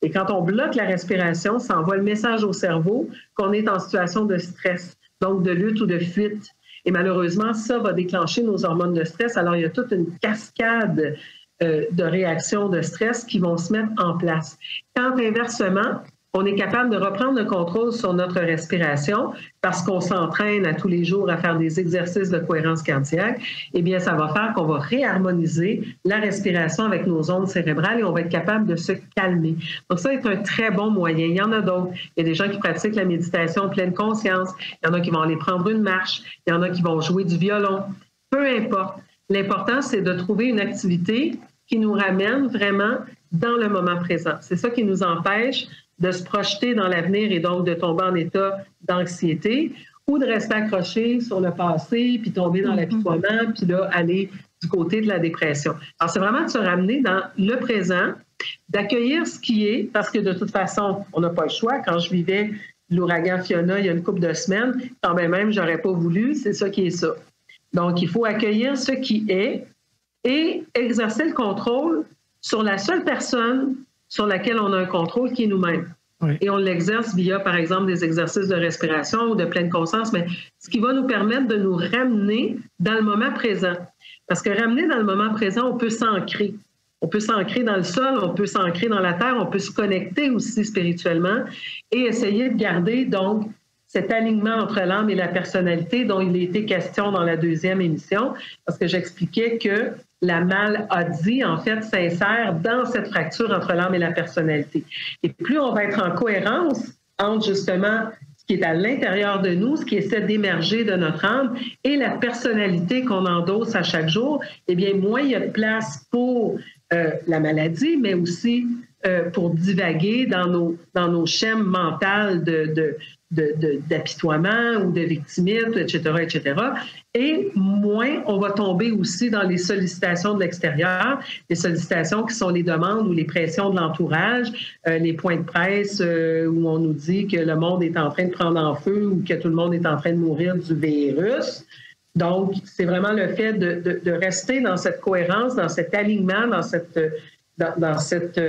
Et quand on bloque la respiration, ça envoie le message au cerveau qu'on est en situation de stress, donc de lutte ou de fuite. Et malheureusement, ça va déclencher nos hormones de stress. Alors, il y a toute une cascade de réactions de stress qui vont se mettre en place. Quand, inversement, on est capable de reprendre le contrôle sur notre respiration parce qu'on s'entraîne à tous les jours à faire des exercices de cohérence cardiaque, eh bien, ça va faire qu'on va réharmoniser la respiration avec nos ondes cérébrales et on va être capable de se calmer. Donc, ça est un très bon moyen. Il y en a d'autres. Il y a des gens qui pratiquent la méditation en pleine conscience. Il y en a qui vont aller prendre une marche. Il y en a qui vont jouer du violon. Peu importe. L'important, c'est de trouver une activité qui nous ramène vraiment dans le moment présent. C'est ça qui nous empêche de se projeter dans l'avenir et donc de tomber en état d'anxiété ou de rester accroché sur le passé puis tomber dans l'apitoiement puis là, aller du côté de la dépression. Alors, c'est vraiment de se ramener dans le présent, d'accueillir ce qui est, parce que de toute façon, on n'a pas le choix. Quand je vivais l'ouragan Fiona il y a une couple de semaines, quand même, j'aurais pas voulu, c'est ça qui est ça. Donc, il faut accueillir ce qui est et exercer le contrôle sur la seule personne sur laquelle on a un contrôle, qui est nous-mêmes. Oui. Et on l'exerce via, par exemple, des exercices de respiration ou de pleine conscience, mais ce qui va nous permettre de nous ramener dans le moment présent. Parce que ramener dans le moment présent, on peut s'ancrer. On peut s'ancrer dans le sol, on peut s'ancrer dans la terre, on peut se connecter aussi spirituellement et essayer de garder, donc, cet alignement entre l'âme et la personnalité dont il a été question dans la deuxième émission, parce que j'expliquais que la maladie, en fait, s'insère dans cette fracture entre l'âme et la personnalité. Et plus on va être en cohérence entre, justement, ce qui est à l'intérieur de nous, ce qui essaie d'émerger de notre âme, et la personnalité qu'on endosse à chaque jour, eh bien, moins il y a de place pour la maladie, mais aussi pour divaguer dans nos schèmes mentales d'apitoiement ou de victimisme, etc., etc. Et moins on va tomber aussi dans les sollicitations de l'extérieur, les sollicitations qui sont les demandes ou les pressions de l'entourage, les points de presse où on nous dit que le monde est en train de prendre en feu ou que tout le monde est en train de mourir du virus. Donc, c'est vraiment le fait de rester dans cette cohérence, dans cet alignement, dans cette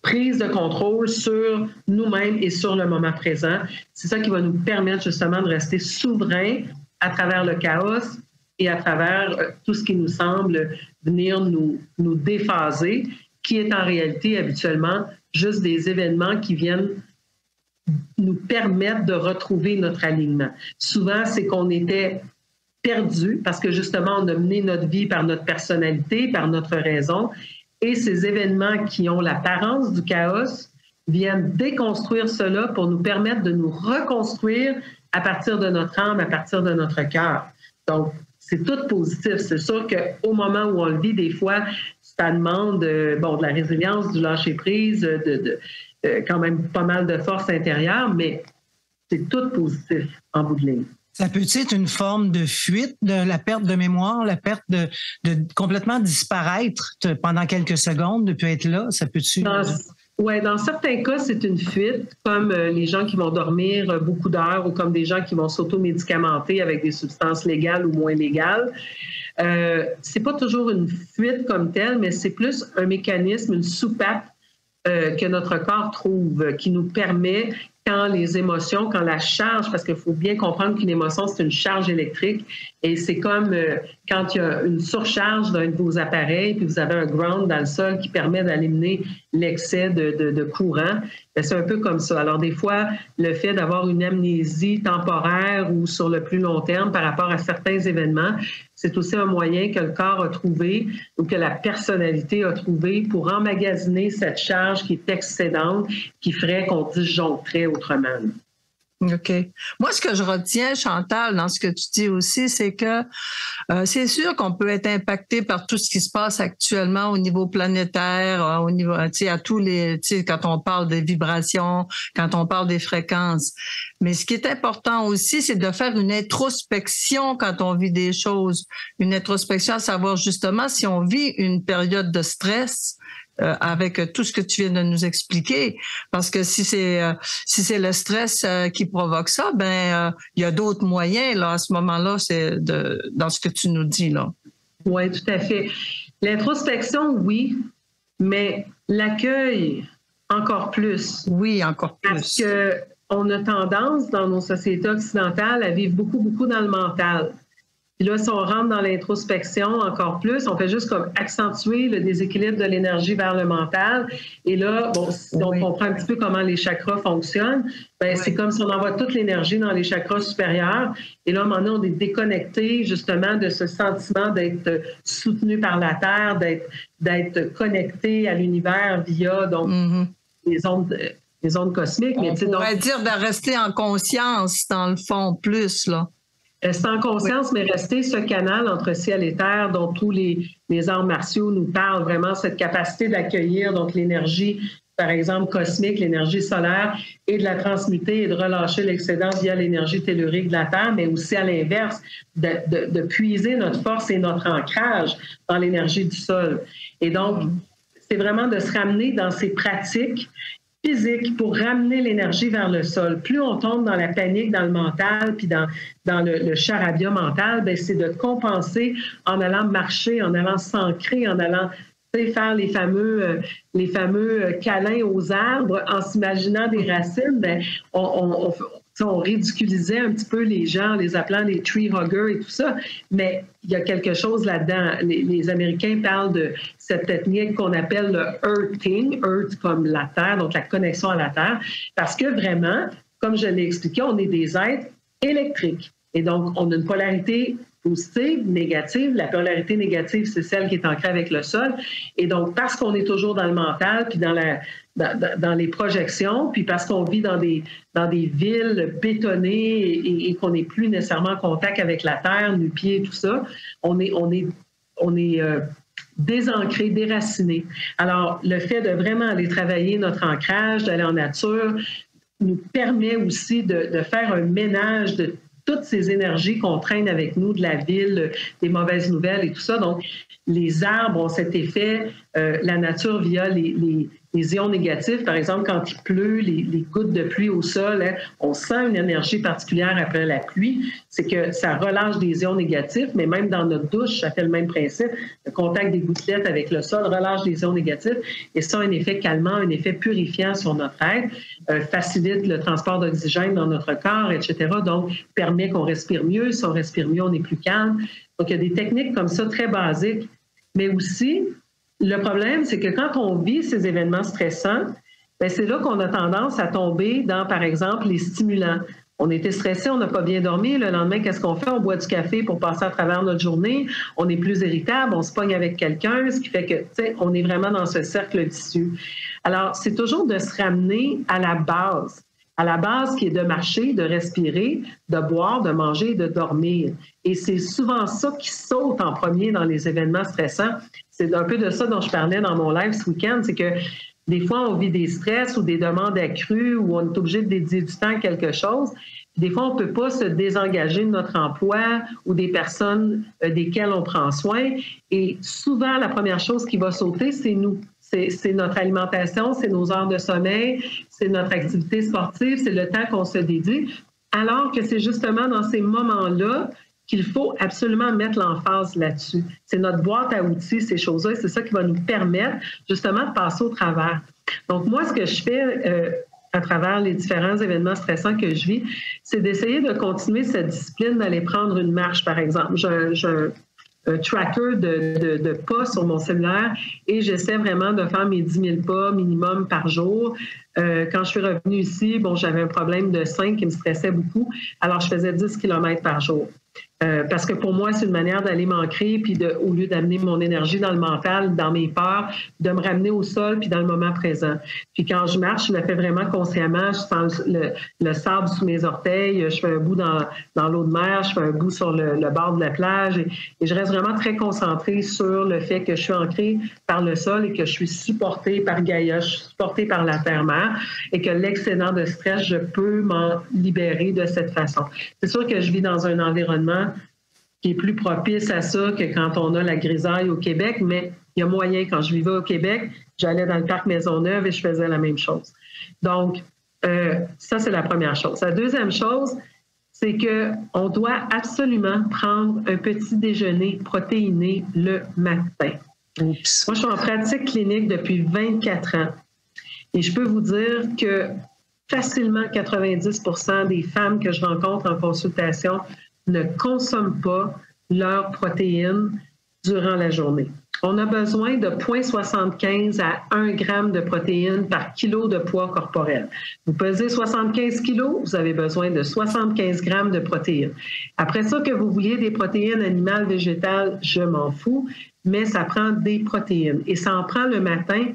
prise de contrôle sur nous-mêmes et sur le moment présent. C'est ça qui va nous permettre justement de rester souverains à travers le chaos et à travers tout ce qui nous semble venir nous déphaser, qui est en réalité habituellement juste des événements qui viennent nous permettre de retrouver notre alignement. Souvent, c'est qu'on était perdu parce que justement, on a mené notre vie par notre personnalité, par notre raison, et ces événements qui ont l'apparence du chaos viennent déconstruire cela pour nous permettre de nous reconstruire à partir de notre âme, à partir de notre cœur. Donc, c'est tout positif. C'est sûr qu'au moment où on le vit, des fois, ça demande de la résilience, du lâcher-prise, quand même pas mal de force intérieure, mais c'est tout positif en bout de ligne. Ça peut être une forme de fuite, de la perte de mémoire, la perte de complètement disparaître pendant quelques secondes, de plus être là? Ça peut-tu... Oui, dans certains cas, c'est une fuite, comme les gens qui vont dormir beaucoup d'heures ou comme des gens qui vont s'auto-médicamenter avec des substances légales ou moins légales. C'est pas toujours une fuite comme telle, mais c'est plus un mécanisme, une soupape que notre corps trouve, qui nous permet, quand les émotions, quand la charge, parce qu'il faut bien comprendre qu'une émotion, c'est une charge électrique, et c'est comme quand il y a une surcharge d'un de vos appareils, puis vous avez un ground dans le sol qui permet d'éliminer l'excès de courant, bien, c'est un peu comme ça. Alors des fois, le fait d'avoir une amnésie temporaire ou sur le plus long terme par rapport à certains événements, c'est aussi un moyen que le corps a trouvé ou que la personnalité a trouvé pour emmagasiner cette charge qui est excédente, qui ferait qu'on disjoncterait autrement. OK. Moi, ce que je retiens, Chantal, dans ce que tu dis aussi, c'est que c'est sûr qu'on peut être impacté par tout ce qui se passe actuellement au niveau planétaire, au niveau, tu sais, à tous les, tu sais, quand on parle des vibrations, quand on parle des fréquences. Mais ce qui est important aussi, c'est de faire une introspection quand on vit des choses. Une introspection à savoir justement si on vit une période de stress, avec tout ce que tu viens de nous expliquer, parce que si c'est le stress qui provoque ça, ben il y a d'autres moyens là à ce moment-là, c'est dans ce que tu nous dis là. Oui, tout à fait. L'introspection, oui, mais l'accueil encore plus. Oui, encore plus. Parce que on a tendance dans nos sociétés occidentales à vivre beaucoup dans le mental. Puis là, si on rentre dans l'introspection encore plus, on fait juste comme accentuer le déséquilibre de l'énergie vers le mental. Et là, bon, si on comprend un petit peu comment les chakras fonctionnent, ben, c'est comme si on envoie toute l'énergie dans les chakras supérieurs. Et là, à un moment donné, on est déconnecté justement de ce sentiment d'être soutenu par la Terre, d'être connecté à l'univers via donc les ondes cosmiques. On pourrait dire de rester en conscience, dans le fond, plus, là. Rester en conscience, mais rester ce canal entre ciel et terre dont tous les arts martiaux nous parlent, vraiment cette capacité d'accueillir donc l'énergie, par exemple, cosmique, l'énergie solaire, et de la transmuter et de relâcher l'excédent via l'énergie tellurique de la Terre, mais aussi à l'inverse, de puiser notre force et notre ancrage dans l'énergie du sol. Et donc, c'est vraiment de se ramener dans ces pratiques physique pour ramener l'énergie vers le sol. Plus on tombe dans la panique, dans le mental, puis dans le charabia mental, bien, c'est de compenser en allant marcher, en allant s'ancrer, en allant faire les fameux câlins aux arbres, en s'imaginant des racines. Bien, on ridiculisait un petit peu les gens en les appelant les tree huggers et tout ça, mais il y a quelque chose là-dedans. Les Américains parlent de cette technique qu'on appelle le earthing, earth comme la terre, donc la connexion à la terre, parce que vraiment, comme je l'ai expliqué, on est des êtres électriques. Et donc, on a une polarité positive, négative. La polarité négative, c'est celle qui est ancrée avec le sol. Et donc, parce qu'on est toujours dans le mental, puis dans les projections, puis parce qu'on vit dans des villes bétonnées et qu'on n'est plus nécessairement en contact avec la terre, nu-pieds, tout ça, on est désancré, déraciné. Alors, le fait de vraiment aller travailler notre ancrage, d'aller en nature, nous permet aussi de faire un ménage de toutes ces énergies qu'on traîne avec nous de la ville, des mauvaises nouvelles et tout ça. Donc, les arbres ont cet effet, la nature via les ions négatifs, par exemple, quand il pleut, les gouttes de pluie au sol, hein, on sent une énergie particulière après la pluie. C'est que ça relâche des ions négatifs, mais même dans notre douche, ça fait le même principe. Le contact des gouttelettes avec le sol relâche des ions négatifs et ça a un effet calmant, un effet purifiant sur notre être, facilite le transport d'oxygène dans notre corps, etc. Donc, permet qu'on respire mieux. Si on respire mieux, on est plus calme. Donc, il y a des techniques comme ça très basiques. Mais aussi, le problème, c'est que quand on vit ces événements stressants, bien, c'est là qu'on a tendance à tomber dans, par exemple, les stimulants. On était stressé, on n'a pas bien dormi. Le lendemain, qu'est-ce qu'on fait? On boit du café pour passer à travers notre journée. On est plus irritable, on se pogne avec quelqu'un, ce qui fait que, tu sais, on est vraiment dans ce cercle vicieux. Alors, c'est toujours de se ramener à la base qui est de marcher, de respirer, de boire, de manger, de dormir. Et c'est souvent ça qui saute en premier dans les événements stressants. C'est un peu de ça dont je parlais dans mon live ce week-end, c'est que des fois, on vit des stress ou des demandes accrues ou on est obligé de dédier du temps à quelque chose. Des fois, on ne peut pas se désengager de notre emploi ou des personnes desquelles on prend soin. Et souvent, la première chose qui va sauter, c'est nous. C'est notre alimentation, c'est nos heures de sommeil, c'est notre activité sportive, c'est le temps qu'on se dédie. Alors que c'est justement dans ces moments-là qu'il faut absolument mettre l'emphase là-dessus. C'est notre boîte à outils, ces choses-là, et c'est ça qui va nous permettre justement de passer au travers. Donc moi, ce que je fais à travers les différents événements stressants que je vis, c'est d'essayer de continuer cette discipline, d'aller prendre une marche, par exemple. J'ai un tracker de pas sur mon cellulaire et j'essaie vraiment de faire mes 10 000 pas minimum par jour. Quand je suis revenue ici, bon, j'avais un problème de sein qui me stressait beaucoup, alors je faisais 10 km par jour. Parce que pour moi, c'est une manière d'aller m'ancrer, puis au lieu d'amener mon énergie dans le mental, dans mes peurs, de me ramener au sol, puis dans le moment présent. Puis quand je marche, je le fais vraiment consciemment. Je sens le sable sous mes orteils, je fais un bout dans l'eau de mer, je fais un bout sur le bord de la plage. Et je reste vraiment très concentrée sur le fait que je suis ancrée par le sol et que je suis supportée par Gaïa, je suis supportée par la terre-mère et que l'excédent de stress, je peux m'en libérer de cette façon. C'est sûr que je vis dans un environnement qui est plus propice à ça que quand on a la grisaille au Québec, mais il y a moyen. Quand je vivais au Québec, j'allais dans le parc Maisonneuve et je faisais la même chose. Donc, ça, c'est la première chose. La deuxième chose, c'est qu'on doit absolument prendre un petit déjeuner protéiné le matin. Oups. Moi, je suis en pratique clinique depuis 24 ans et je peux vous dire que facilement 90% des femmes que je rencontre en consultation ne consomment pas leurs protéines durant la journée. On a besoin de 0,75 à 1 gramme de protéines par kilo de poids corporel. Vous pesez 75 kilos, vous avez besoin de 75 grammes de protéines. Après ça, que vous vouliez des protéines animales, végétales, je m'en fous, mais ça prend des protéines. Et ça en prend le matin,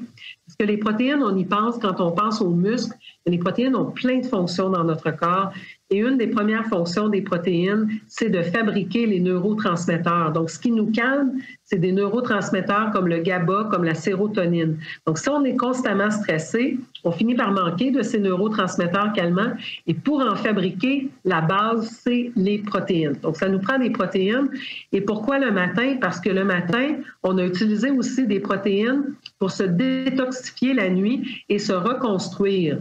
parce que les protéines, on y pense quand on pense aux muscles. Les protéines ont plein de fonctions dans notre corps. Et une des premières fonctions des protéines, c'est de fabriquer les neurotransmetteurs. Donc, ce qui nous calme, c'est des neurotransmetteurs comme le GABA, comme la sérotonine. Donc, si on est constamment stressé, on finit par manquer de ces neurotransmetteurs calmants. Et pour en fabriquer, la base, c'est les protéines. Donc, ça nous prend des protéines. Et pourquoi le matin? Parce que le matin, on a utilisé aussi des protéines pour se détoxifier la nuit et se reconstruire.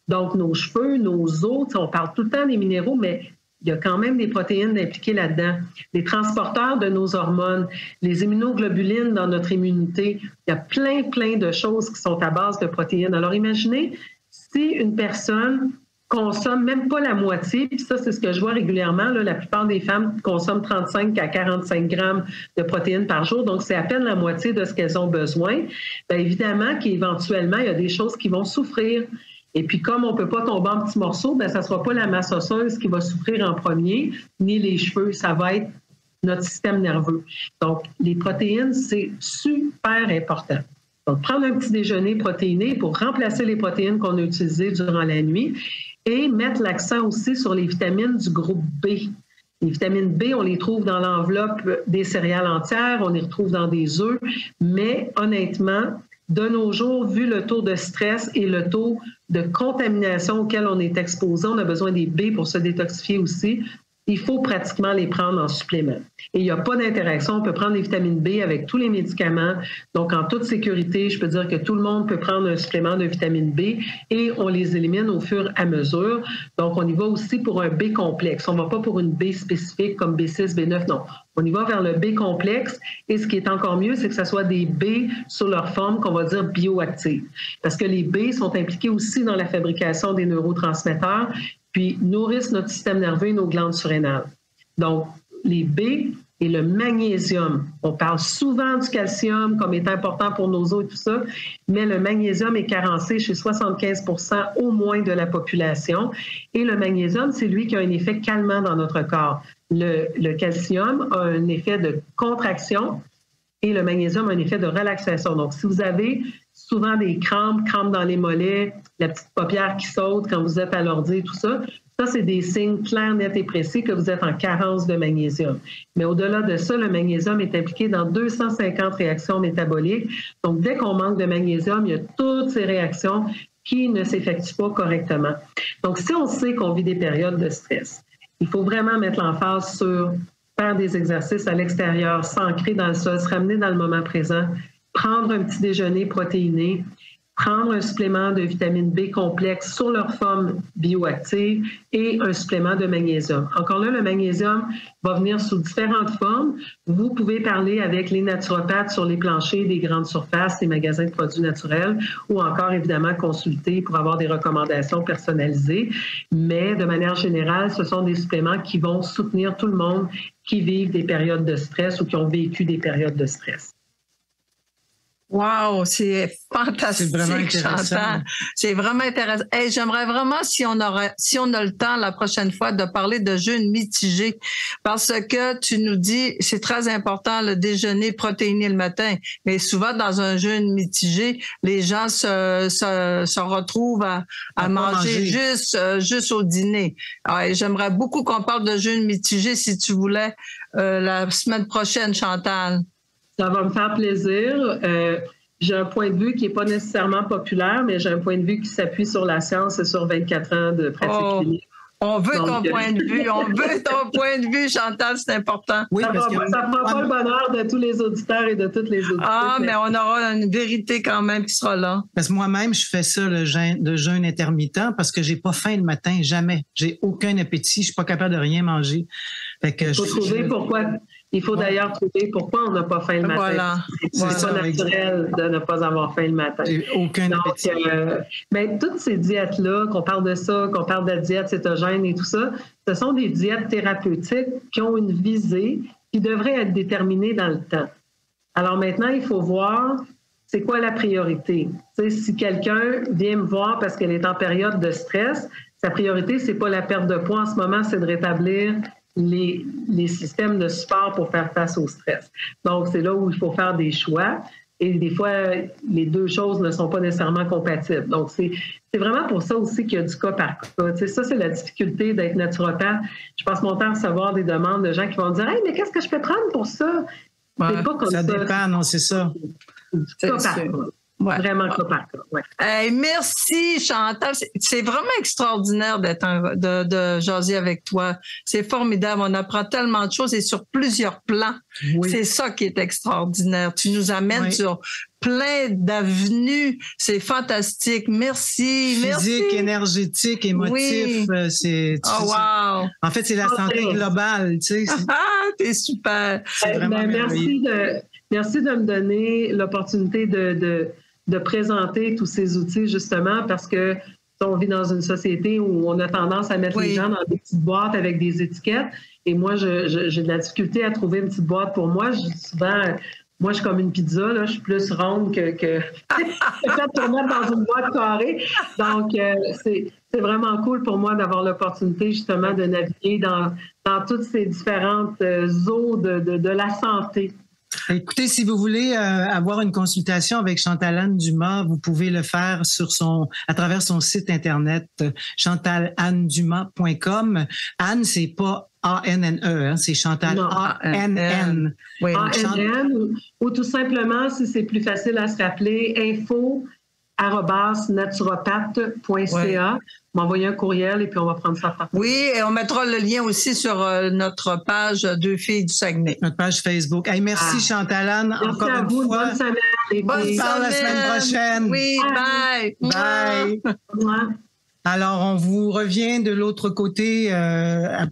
Donc, nos cheveux, nos os, on parle tout le temps des minéraux, mais il y a quand même des protéines impliquées là-dedans. Les transporteurs de nos hormones, les immunoglobulines dans notre immunité, il y a plein de choses qui sont à base de protéines. Alors, imaginez si une personne consomme même pas la moitié, puis ça, c'est ce que je vois régulièrement, là, la plupart des femmes consomment 35 à 45 grammes de protéines par jour, donc c'est à peine la moitié de ce qu'elles ont besoin. Bien évidemment qu'éventuellement, il y a des choses qui vont souffrir. Et puis, comme on ne peut pas tomber en petits morceaux, bien, ça ne sera pas la masse osseuse qui va souffrir en premier, ni les cheveux, ça va être notre système nerveux. Donc, les protéines, c'est super important. Donc, prendre un petit déjeuner protéiné pour remplacer les protéines qu'on a utilisées durant la nuit et mettre l'accent aussi sur les vitamines du groupe B. Les vitamines B, on les trouve dans l'enveloppe des céréales entières, on les retrouve dans des œufs, mais honnêtement, de nos jours, vu le taux de stress et le taux de contamination auquel on est exposé, on a besoin des B pour se détoxifier aussi. il faut pratiquement les prendre en supplément. Et il n'y a pas d'interaction. On peut prendre les vitamines B avec tous les médicaments. Donc, en toute sécurité, je peux dire que tout le monde peut prendre un supplément de vitamine B et on les élimine au fur et à mesure. Donc, on y va aussi pour un B complexe. On ne va pas pour une B spécifique comme B6, B9, non. On y va vers le B complexe et ce qui est encore mieux, c'est que ce soit des B sur leur forme qu'on va dire bioactive. Parce que les B sont impliqués aussi dans la fabrication des neurotransmetteurs puis nourrissent notre système nerveux et nos glandes surrénales. Donc, les B et le magnésium. On parle souvent du calcium comme étant important pour nos os et tout ça, mais le magnésium est carencé chez 75% au moins de la population. Et le magnésium, c'est lui qui a un effet calmant dans notre corps. Le calcium a un effet de contraction et le magnésium a un effet de relaxation. Donc, si vous avez souvent des crampes dans les mollets, la petite paupière qui saute quand vous êtes à l'ordi, tout ça, c'est des signes clairs, nets et précis que vous êtes en carence de magnésium. Mais au-delà de ça, le magnésium est impliqué dans 250 réactions métaboliques. Donc, dès qu'on manque de magnésium, il y a toutes ces réactions qui ne s'effectuent pas correctement. Donc, si on sait qu'on vit des périodes de stress, il faut vraiment mettre l'emphase sur faire des exercices à l'extérieur, s'ancrer dans le sol, se ramener dans le moment présent, prendre un petit déjeuner protéiné, prendre un supplément de vitamine B complexe sur leur forme bioactive et un supplément de magnésium. Encore là, le magnésium va venir sous différentes formes. Vous pouvez parler avec les naturopathes sur les planchers des grandes surfaces, des magasins de produits naturels ou encore, évidemment, consulter pour avoir des recommandations personnalisées. Mais de manière générale, ce sont des suppléments qui vont soutenir tout le monde qui vivent des périodes de stress ou qui ont vécu des périodes de stress. Wow, c'est fantastique, Chantal. C'est vraiment intéressant. Hey, j'aimerais vraiment, si on a le temps la prochaine fois, de parler de jeûne mitigé, parce que tu nous dis, c'est très important le déjeuner protéiné le matin, mais souvent dans un jeûne mitigé, les gens se retrouvent à manger juste au dîner. Alors, j'aimerais beaucoup qu'on parle de jeûne mitigé, si tu voulais, la semaine prochaine, Chantal. Ça va me faire plaisir. J'ai un point de vue qui n'est pas nécessairement populaire, mais j'ai un point de vue qui s'appuie sur la science et sur 24 ans de pratique clinique. On veut ton point de vue. On veut ton point de vue, Chantal, c'est important. Oui, ça ne prend pas le bonheur de tous les auditeurs et de toutes les auditrices. Ah, mais on aura une vérité quand même qui sera là. Parce que moi-même, je fais ça, le jeûne intermittent, parce que j'ai pas faim le matin, jamais. J'ai aucun appétit, je suis pas capable de rien manger. Fait que il faut d'ailleurs trouver pourquoi on n'a pas faim le matin. Voilà. C'est pas naturel de ne pas avoir faim le matin. J'ai aucun appétit. Mais toutes ces diètes-là, qu'on parle de ça, qu'on parle de la diète cétogène et tout ça, ce sont des diètes thérapeutiques qui ont une visée qui devrait être déterminée dans le temps. Alors maintenant, il faut voir c'est quoi la priorité. Tu sais, si quelqu'un vient me voir parce qu'elle est en période de stress, sa priorité, c'est pas la perte de poids en ce moment, c'est de rétablir les systèmes de support pour faire face au stress. Donc, c'est là où il faut faire des choix. Et des fois, les deux choses ne sont pas nécessairement compatibles. Donc, c'est vraiment pour ça aussi qu'il y a du cas par cas. Tu sais, ça, c'est la difficulté d'être naturopathe. Je passe mon temps à recevoir des demandes de gens qui vont dire « Hey, mais qu'est-ce que je peux prendre pour ça? » C'est pas comme ça. Ça dépend, non, c'est ça. Du cas par cas. Ouais. Vraiment cas par cas. Ouais. Hey, merci, Chantal. C'est vraiment extraordinaire de jaser avec toi. C'est formidable. On apprend tellement de choses et sur plusieurs plans. Oui. C'est ça qui est extraordinaire. Tu nous amènes sur plein d'avenues. C'est fantastique. Merci. Physique, énergétique, émotif. Oui. Wow. En fait, c'est la santé globale. Tu sais, t'es super. C'est vraiment merci de me donner l'opportunité de présenter tous ces outils, justement, parce que on vit dans une société où on a tendance à mettre les gens dans des petites boîtes avec des étiquettes. Et moi, j'ai de la difficulté à trouver une petite boîte pour moi. Je dis souvent, moi, je suis comme une pizza, là, je suis plus ronde que fait pour mettre dans une boîte carrée. Donc, c'est vraiment cool pour moi d'avoir l'opportunité, justement, de naviguer dans toutes ces différentes eaux de la santé. Écoutez, si vous voulez avoir une consultation avec Chantal-Anne Dumas, vous pouvez le faire à travers son site internet chantalannedumas.com. Anne, c'est pas A-N-N-E, hein, c'est Chantal A-N-N. Oui, A-N-N, ou tout simplement, si c'est plus facile à se rappeler, info@naturopathe.ca. m'envoyer un courriel et puis on va prendre ça par Oui, et on mettra le lien aussi sur notre page Deux filles du Saguenay. Notre page Facebook. Hey, merci Chantal-Anne, Merci encore à une vous. fois. Bonne semaine. Bonne On se parle la semaine prochaine. Oui, bye. Bye. Ouais. Alors, on vous revient de l'autre côté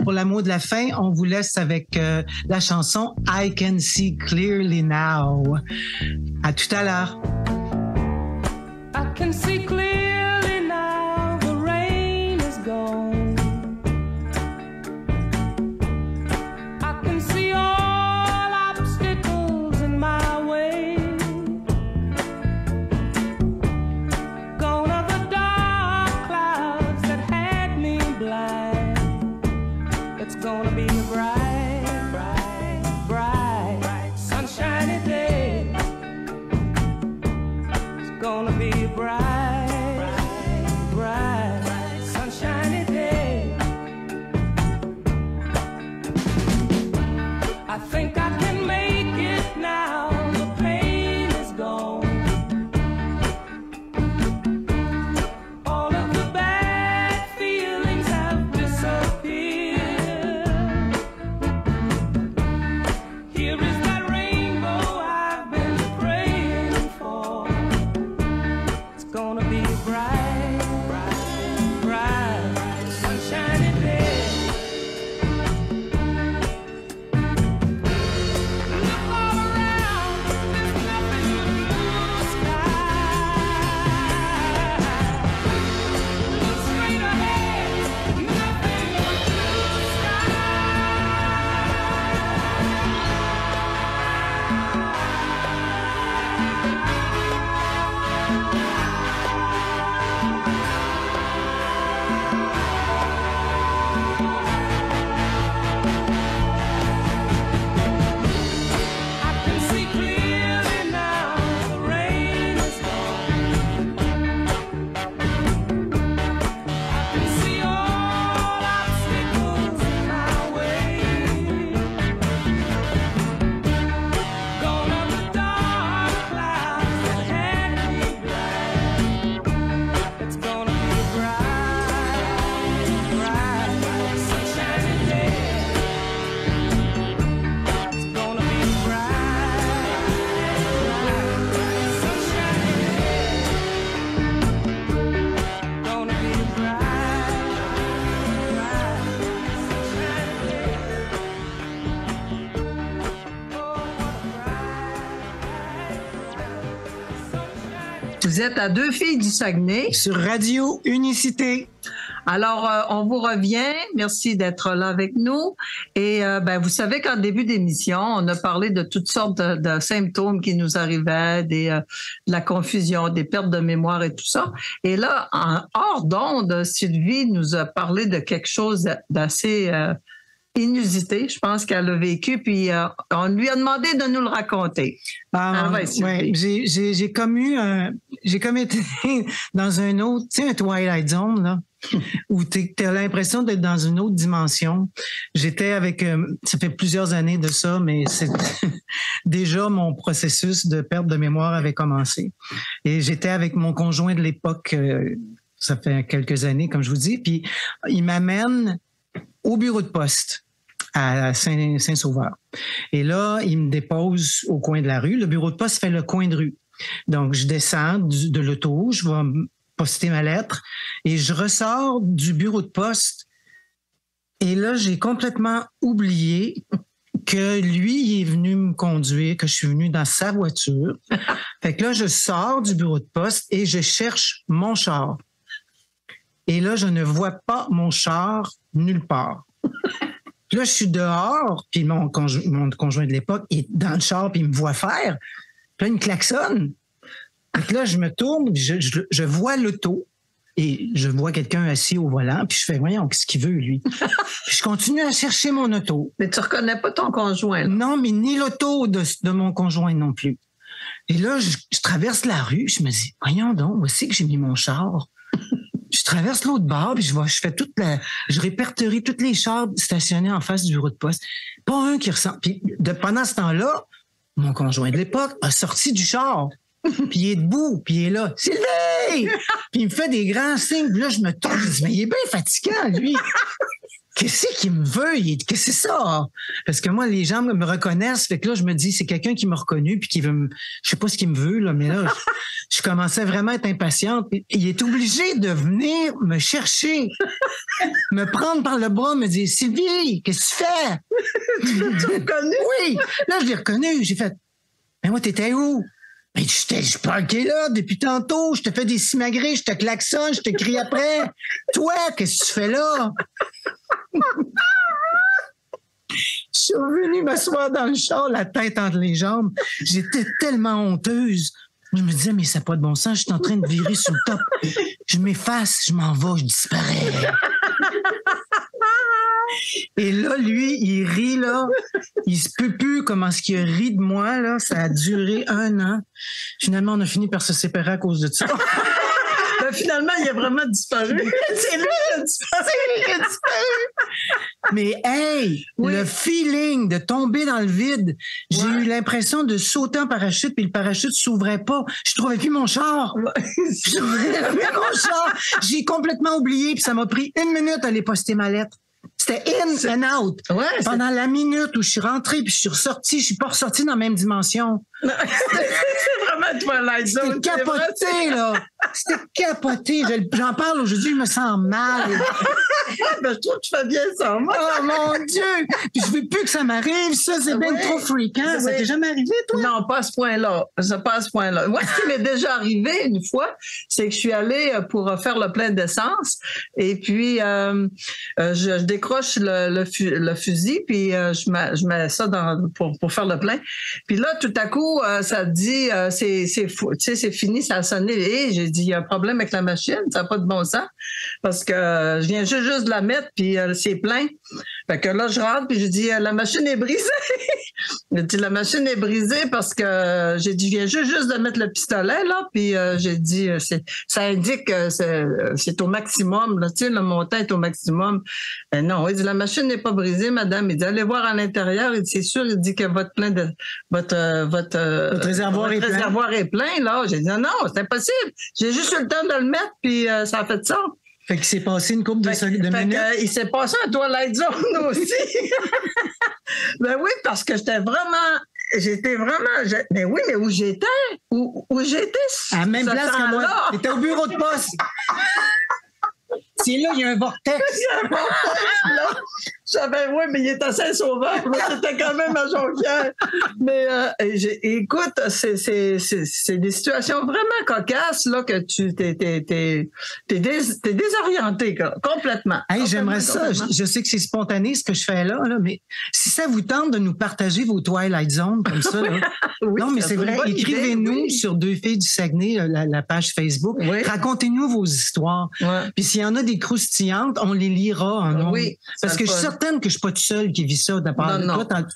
pour l'amour de la fin. On vous laisse avec la chanson I Can See Clearly Now. À tout à l'heure. I can see clearly now the rain is gone. I can see all obstacles in my way. Gone are the dark clouds that had me blind. It's gonna be a bright, bright, bright, sunshiny day. It's gonna be a bright, bright, sunshiny day. I think I can make it now. The pain is gone. All of the bad feelings have disappeared. Here is that rainbow I've been praying for. It's gonna be a bright, bright, bright, sunshiny day. Look all around, there's nothing but blue sky. Look straight ahead, nothing but blue sky. I can see clearly now the rain is gone. I can see all obstacles in my way. Gone are the dark clouds that had me blind. It's gonna be a bright, bright, sunshiny day. It's gonna be a bright, bright, sunshiny day. Gonna be a bright, bright, sunshiny day. Oh, what a bright, sunshiny day. Vous êtes à Deux filles du Saguenay. Sur Radio Unicité. Alors, on vous revient. Merci d'être là avec nous. Et vous savez qu'en début d'émission, on a parlé de toutes sortes de symptômes qui nous arrivaient, de la confusion, des pertes de mémoire et tout ça. Et là, hors d'onde, Sylvie nous a parlé de quelque chose d'assez inusité. Je pense qu'elle a vécu, puis on lui a demandé de nous le raconter. Ouais, j'ai comme été dans un autre, tu sais, un Twilight Zone, là, où t'as l'impression d'être dans une autre dimension. J'étais avec, ça fait plusieurs années de ça, mais c'est déjà mon processus de perte de mémoire avait commencé. Et j'étais avec mon conjoint de l'époque, ça fait quelques années, comme je vous dis, puis il m'amène au bureau de poste à Saint-Sauveur. Et là, il me dépose au coin de la rue. Le bureau de poste fait le coin de rue. Donc, je descends de l'auto, je vais poster ma lettre et je ressors du bureau de poste. Et là, j'ai complètement oublié que lui, il est venu me conduire, que je suis venu dans sa voiture. Fait que là, je sors du bureau de poste et je cherche mon char. Et là, je ne vois pas mon char nulle part. Puis là, je suis dehors, puis mon conjoint de l'époque est dans le char, puis il me voit faire. Puis là, il me klaxonne. Donc là, je me tourne, je vois l'auto et je vois quelqu'un assis au volant, puis je fais, voyons, qu'est-ce qu'il veut, lui? Puis je continue à chercher mon auto. Mais tu reconnais pas ton conjoint, là? Non, mais ni l'auto de mon conjoint non plus. Et là, je traverse la rue, je me dis, voyons donc, où est-ce que j'ai mis mon char? Je traverse l'autre bord, puis je répertorie tous les chars stationnés en face du bureau de poste. Pas un qui ressemble. Puis pendant ce temps-là, mon conjoint de l'époque a sorti du char. Puis il est debout, puis il est là. Sylvie! Puis il me fait des grands signes. Puis là, je me tourne, je dis, mais il est bien fatigant, lui. Qu'est-ce qu'il me veut? Qu'est-ce que c'est ça? Parce que moi, les gens me reconnaissent. Fait que là, je me dis, c'est quelqu'un qui m'a reconnu puis qui veut me... Je sais pas ce qu'il me veut, là, mais là, je commençais vraiment à être impatiente. Il est obligé de venir me chercher, me prendre par le bras, me dire, Sylvie, qu'est-ce que tu fais? Tu l'as reconnu? Oui. Là, je l'ai reconnu. J'ai fait, mais moi, t'étais où? Mais je parqué là depuis tantôt, je te fais des simagrées, je te klaxonne, je te crie après. Toi, qu'est-ce que tu fais là? Je suis revenue m'asseoir dans le char, la tête entre les jambes. J'étais tellement honteuse. Je me disais, mais ça n'a pas de bon sens, je suis en train de virer sur le top. Je m'efface, je m'en vais, je disparais. Et là, lui, il rit, là. Il se peut plus comment est-ce qu'il a ri de moi, là. Ça a duré 1 an. Finalement, on a fini par se séparer à cause de ça. Ben, finalement, il a vraiment disparu. C'est lui qui a disparu. Mais hey, le feeling de tomber dans le vide, j'ai eu l'impression de sauter en parachute, puis le parachute s'ouvrait pas. Je trouvais plus mon char. Je trouvais plus mon char. J'ai complètement oublié, puis ça m'a pris 1 minute à aller poster ma lettre. C'était in and out. Ouais, pendant la minute où je suis rentrée puis je suis ressortie, je suis pas ressortie dans la même dimension. C'est vraiment Twilight Zone. C'était capoté, là. C'était capoté. J'en parle aujourd'hui, je me sens mal. Ben, je trouve que tu fais bien ça. Oh mon Dieu! Puis je veux plus que ça m'arrive, ça, c'est bien trop fréquent. Ça t'est jamais arrivé, toi? Non, pas à ce point-là. Pas à ce point-là. Moi, ce qui m'est déjà arrivé une fois, c'est que je suis allée pour faire le plein d'essence et puis je décroche le fusil puis je mets ça pour faire le plein. Puis là, tout à coup, ça dit c'est fou, tu sais, c'est fini, ça a sonné. Et j'ai dit, il y a un problème avec la machine, ça n'a pas de bon sens parce que je viens juste de la mettre puis c'est plein. Fait que là, je rentre puis je dis, la machine est brisée. J'ai dit, la machine est brisée parce que j'ai dit, je viens juste de mettre le pistolet là puis j'ai dit, ça indique que c'est au maximum, là, tu sais, le montant est au maximum. Ben non, il dit, la machine n'est pas brisée, madame. Il dit, allez voir à l'intérieur. Il dit, c'est sûr, il dit que votre réservoir est plein, là. J'ai dit, non, c'est impossible. J'ai juste eu le temps de le mettre, puis ça a fait ça. Fait qu'il s'est passé une couple de minutes. Il s'est passé un Twilight Zone aussi. Ben oui, parce que mais oui, mais où j'étais? Où j'étais? À la même place que moi. T'étais au bureau de poste. C'est là, il y a un vortex. Il y a un vortex, là. Oui, mais il est à Saint-Sauveur. Moi, c'était quand même à Jonquière. Mais écoute, c'est des situations vraiment cocasses là que t'es désorienté complètement. Hey, j'aimerais ça. Je sais que c'est spontané ce que je fais là, mais si ça vous tente de nous partager vos Twilight Zone comme ça, là, oui, non, mais c'est vrai, écrivez-nous sur Deux filles du Saguenay, la page Facebook. Oui. Racontez-nous vos histoires. Ouais. Puis s'il y en a des croustillantes, on les lira en nombre. Oui, parce que je suis certaine que je suis pas tout seul qui vit ça.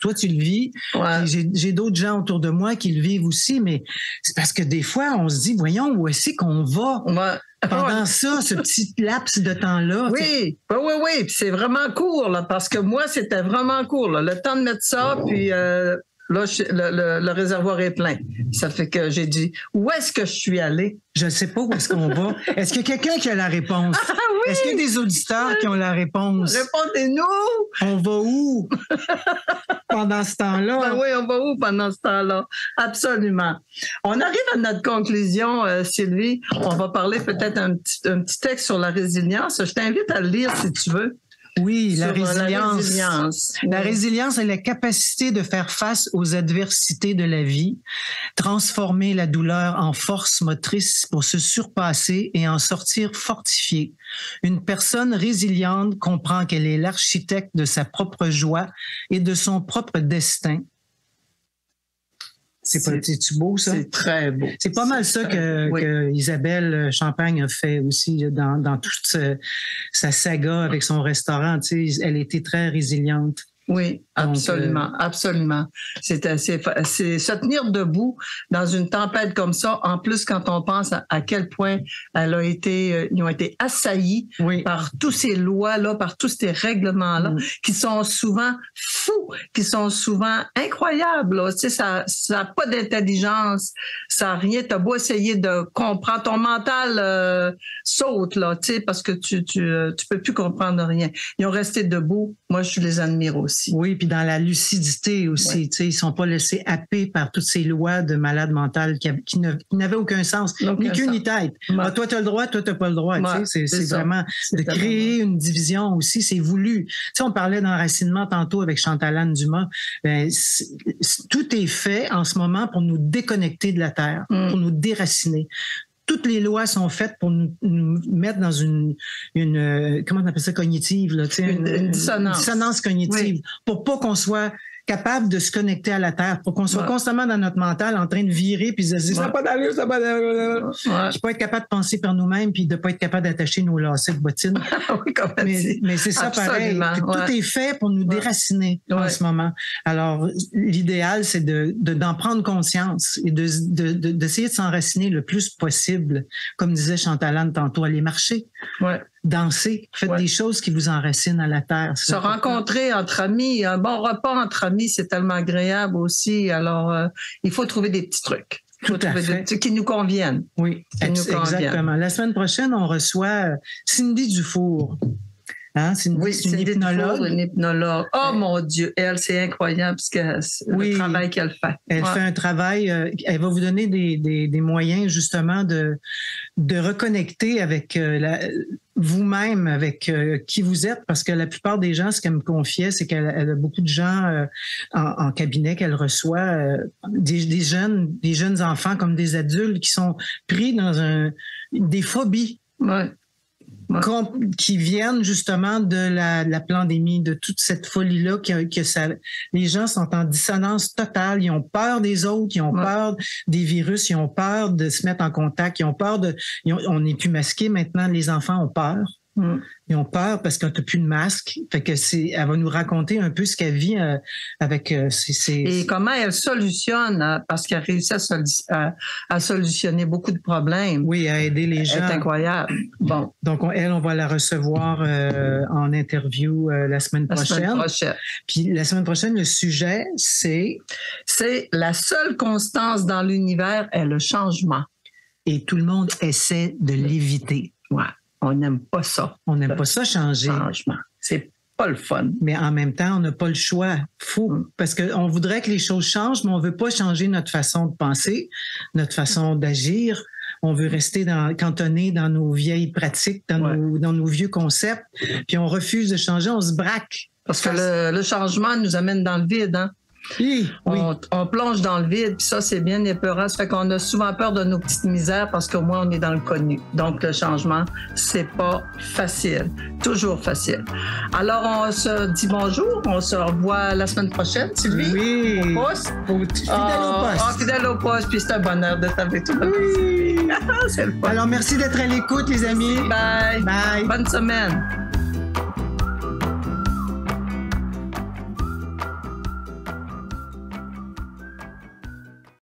Toi, tu le vis. Ouais. J'ai d'autres gens autour de moi qui le vivent aussi, mais c'est parce que des fois, on se dit, voyons, où est-ce qu'on va? Ouais. Pendant ça, ce petit laps de temps-là. Oui. Puis c'est vraiment court, là, parce que moi, c'était vraiment court. Là. Le temps de mettre ça, puis là, le réservoir est plein. Ça fait que j'ai dit, où est-ce que je suis allée? Je ne sais pas où est-ce qu'on va. Est-ce qu'il y a quelqu'un qui a la réponse? Ah, oui! Est-ce qu'il y a des auditeurs qui ont la réponse? Répondez-nous! On va où pendant ce temps-là? Ben oui, on va où pendant ce temps-là? Absolument. On arrive à notre conclusion, Sylvie. On va parler peut-être un petit texte sur la résilience. Je t'invite à le lire si tu veux. Oui, la résilience. La résilience est la capacité de faire face aux adversités de la vie, transformer la douleur en force motrice pour se surpasser et en sortir fortifiée. Une personne résiliente comprend qu'elle est l'architecte de sa propre joie et de son propre destin. C'est-tu beau, ça? C'est très beau. C'est pas mal ça que Isabelle Champagne a fait aussi dans toute sa saga avec son restaurant. Tu sais, elle était très résiliente. Oui, absolument, absolument. C'est se tenir debout dans une tempête comme ça. En plus, quand on pense à quel point ils ont été assaillis par tous ces lois-là, par tous ces règlements-là, qui sont souvent fous, qui sont souvent incroyables. Là. Tu sais, ça n'a pas d'intelligence, ça n'a rien. T'as beau essayer de comprendre, ton mental saute là, tu sais, parce que tu peux plus comprendre rien. Ils ont resté debout. Moi, je les admire aussi. Oui, puis dans la lucidité aussi, tu sais, ils sont pas laissés happer par toutes ces lois de malade mental qui n'avaient aucun sens, ni queue ni tête. Ah, toi, tu as le droit, toi, tu n'as pas le droit. Tu sais, c'est vraiment de créer une division aussi, c'est voulu. Tu sais, on parlait d'enracinement tantôt avec Chantal-Anne Dumas. Ben, tout est fait en ce moment pour nous déconnecter de la Terre, pour nous déraciner. Toutes les lois sont faites pour nous mettre dans une comment on appelle ça, cognitive, là, une dissonance cognitive, pour pas qu'on soit capable de se connecter à la Terre, pour qu'on soit constamment dans notre mental en train de virer puis de se dire ça n'a pas d'allure, ça n'a pas d'allure. Je peux être capable de penser par nous-mêmes puis de pas être capable d'attacher nos lacets de bottines. mais c'est ça pareil. Tout est fait pour nous déraciner en ce moment. Alors, l'idéal, c'est d'en prendre conscience et d'essayer de s'enraciner le plus possible. Comme disait Chantal-Anne tantôt, aller marcher. Danser, faites des choses qui vous enracinent à la terre. Se rencontrer entre amis, un bon repas entre amis, c'est tellement agréable aussi. Alors, il faut trouver des petits trucs. Tout à fait. Des trucs qui nous conviennent. Oui, exactement. La semaine prochaine, on reçoit Cindy Dufour. Hein? C'est une hypnologue. Une hypnologue. Oh mon Dieu, elle, c'est incroyable le travail qu'elle fait. Elle fait un travail, elle va vous donner des moyens justement de reconnecter avec vous-même, avec qui vous êtes, parce que la plupart des gens, ce qu'elle me confiait, c'est qu'elle a beaucoup de gens en cabinet qu'elle reçoit, des jeunes enfants comme des adultes qui sont pris dans des phobies. Qui viennent justement de la pandémie, de toute cette folie-là, les gens sont en dissonance totale, ils ont peur des autres, ils ont peur des virus, ils ont peur de se mettre en contact, ils ont peur on n'est plus masqué maintenant, les enfants ont peur. Ils ont peur parce qu'on n'a plus de masque. Fait que elle va nous raconter un peu ce qu'elle vit avec et comment elle solutionne, parce qu'elle réussit à solutionner beaucoup de problèmes. Oui, à aider les gens. C'est incroyable. Bon. Donc, on va la recevoir en interview la semaine prochaine. Puis la semaine prochaine, le sujet, c'est la seule constance dans l'univers est le changement. Et tout le monde essaie de l'éviter. Ouais. On n'aime pas ça. On n'aime pas ça changer. Changement. C'est pas le fun. Mais en même temps, on n'a pas le choix. Parce qu'on voudrait que les choses changent, mais on veut pas changer notre façon de penser, notre façon d'agir. On veut rester cantonné dans nos vieilles pratiques, dans nos vieux concepts. Puis on refuse de changer, on se braque. Parce que le changement nous amène dans le vide, hein? Oui. On plonge dans le vide, puis ça, c'est bien épeurant. Ça fait qu'on a souvent peur de nos petites misères parce qu'au moins, on est dans le connu. Donc, le changement, c'est pas facile. Toujours facile. Alors, on se dit bonjour. On se revoit la semaine prochaine, Sylvie. Oui. Au poste. Fidèle au poste. Fidèle au poste. Puis c'est un bonheur d'être avec toi. Oui. C'est le fun. Alors, merci d'être à l'écoute, les amis. Bye. Bye. Bonne semaine.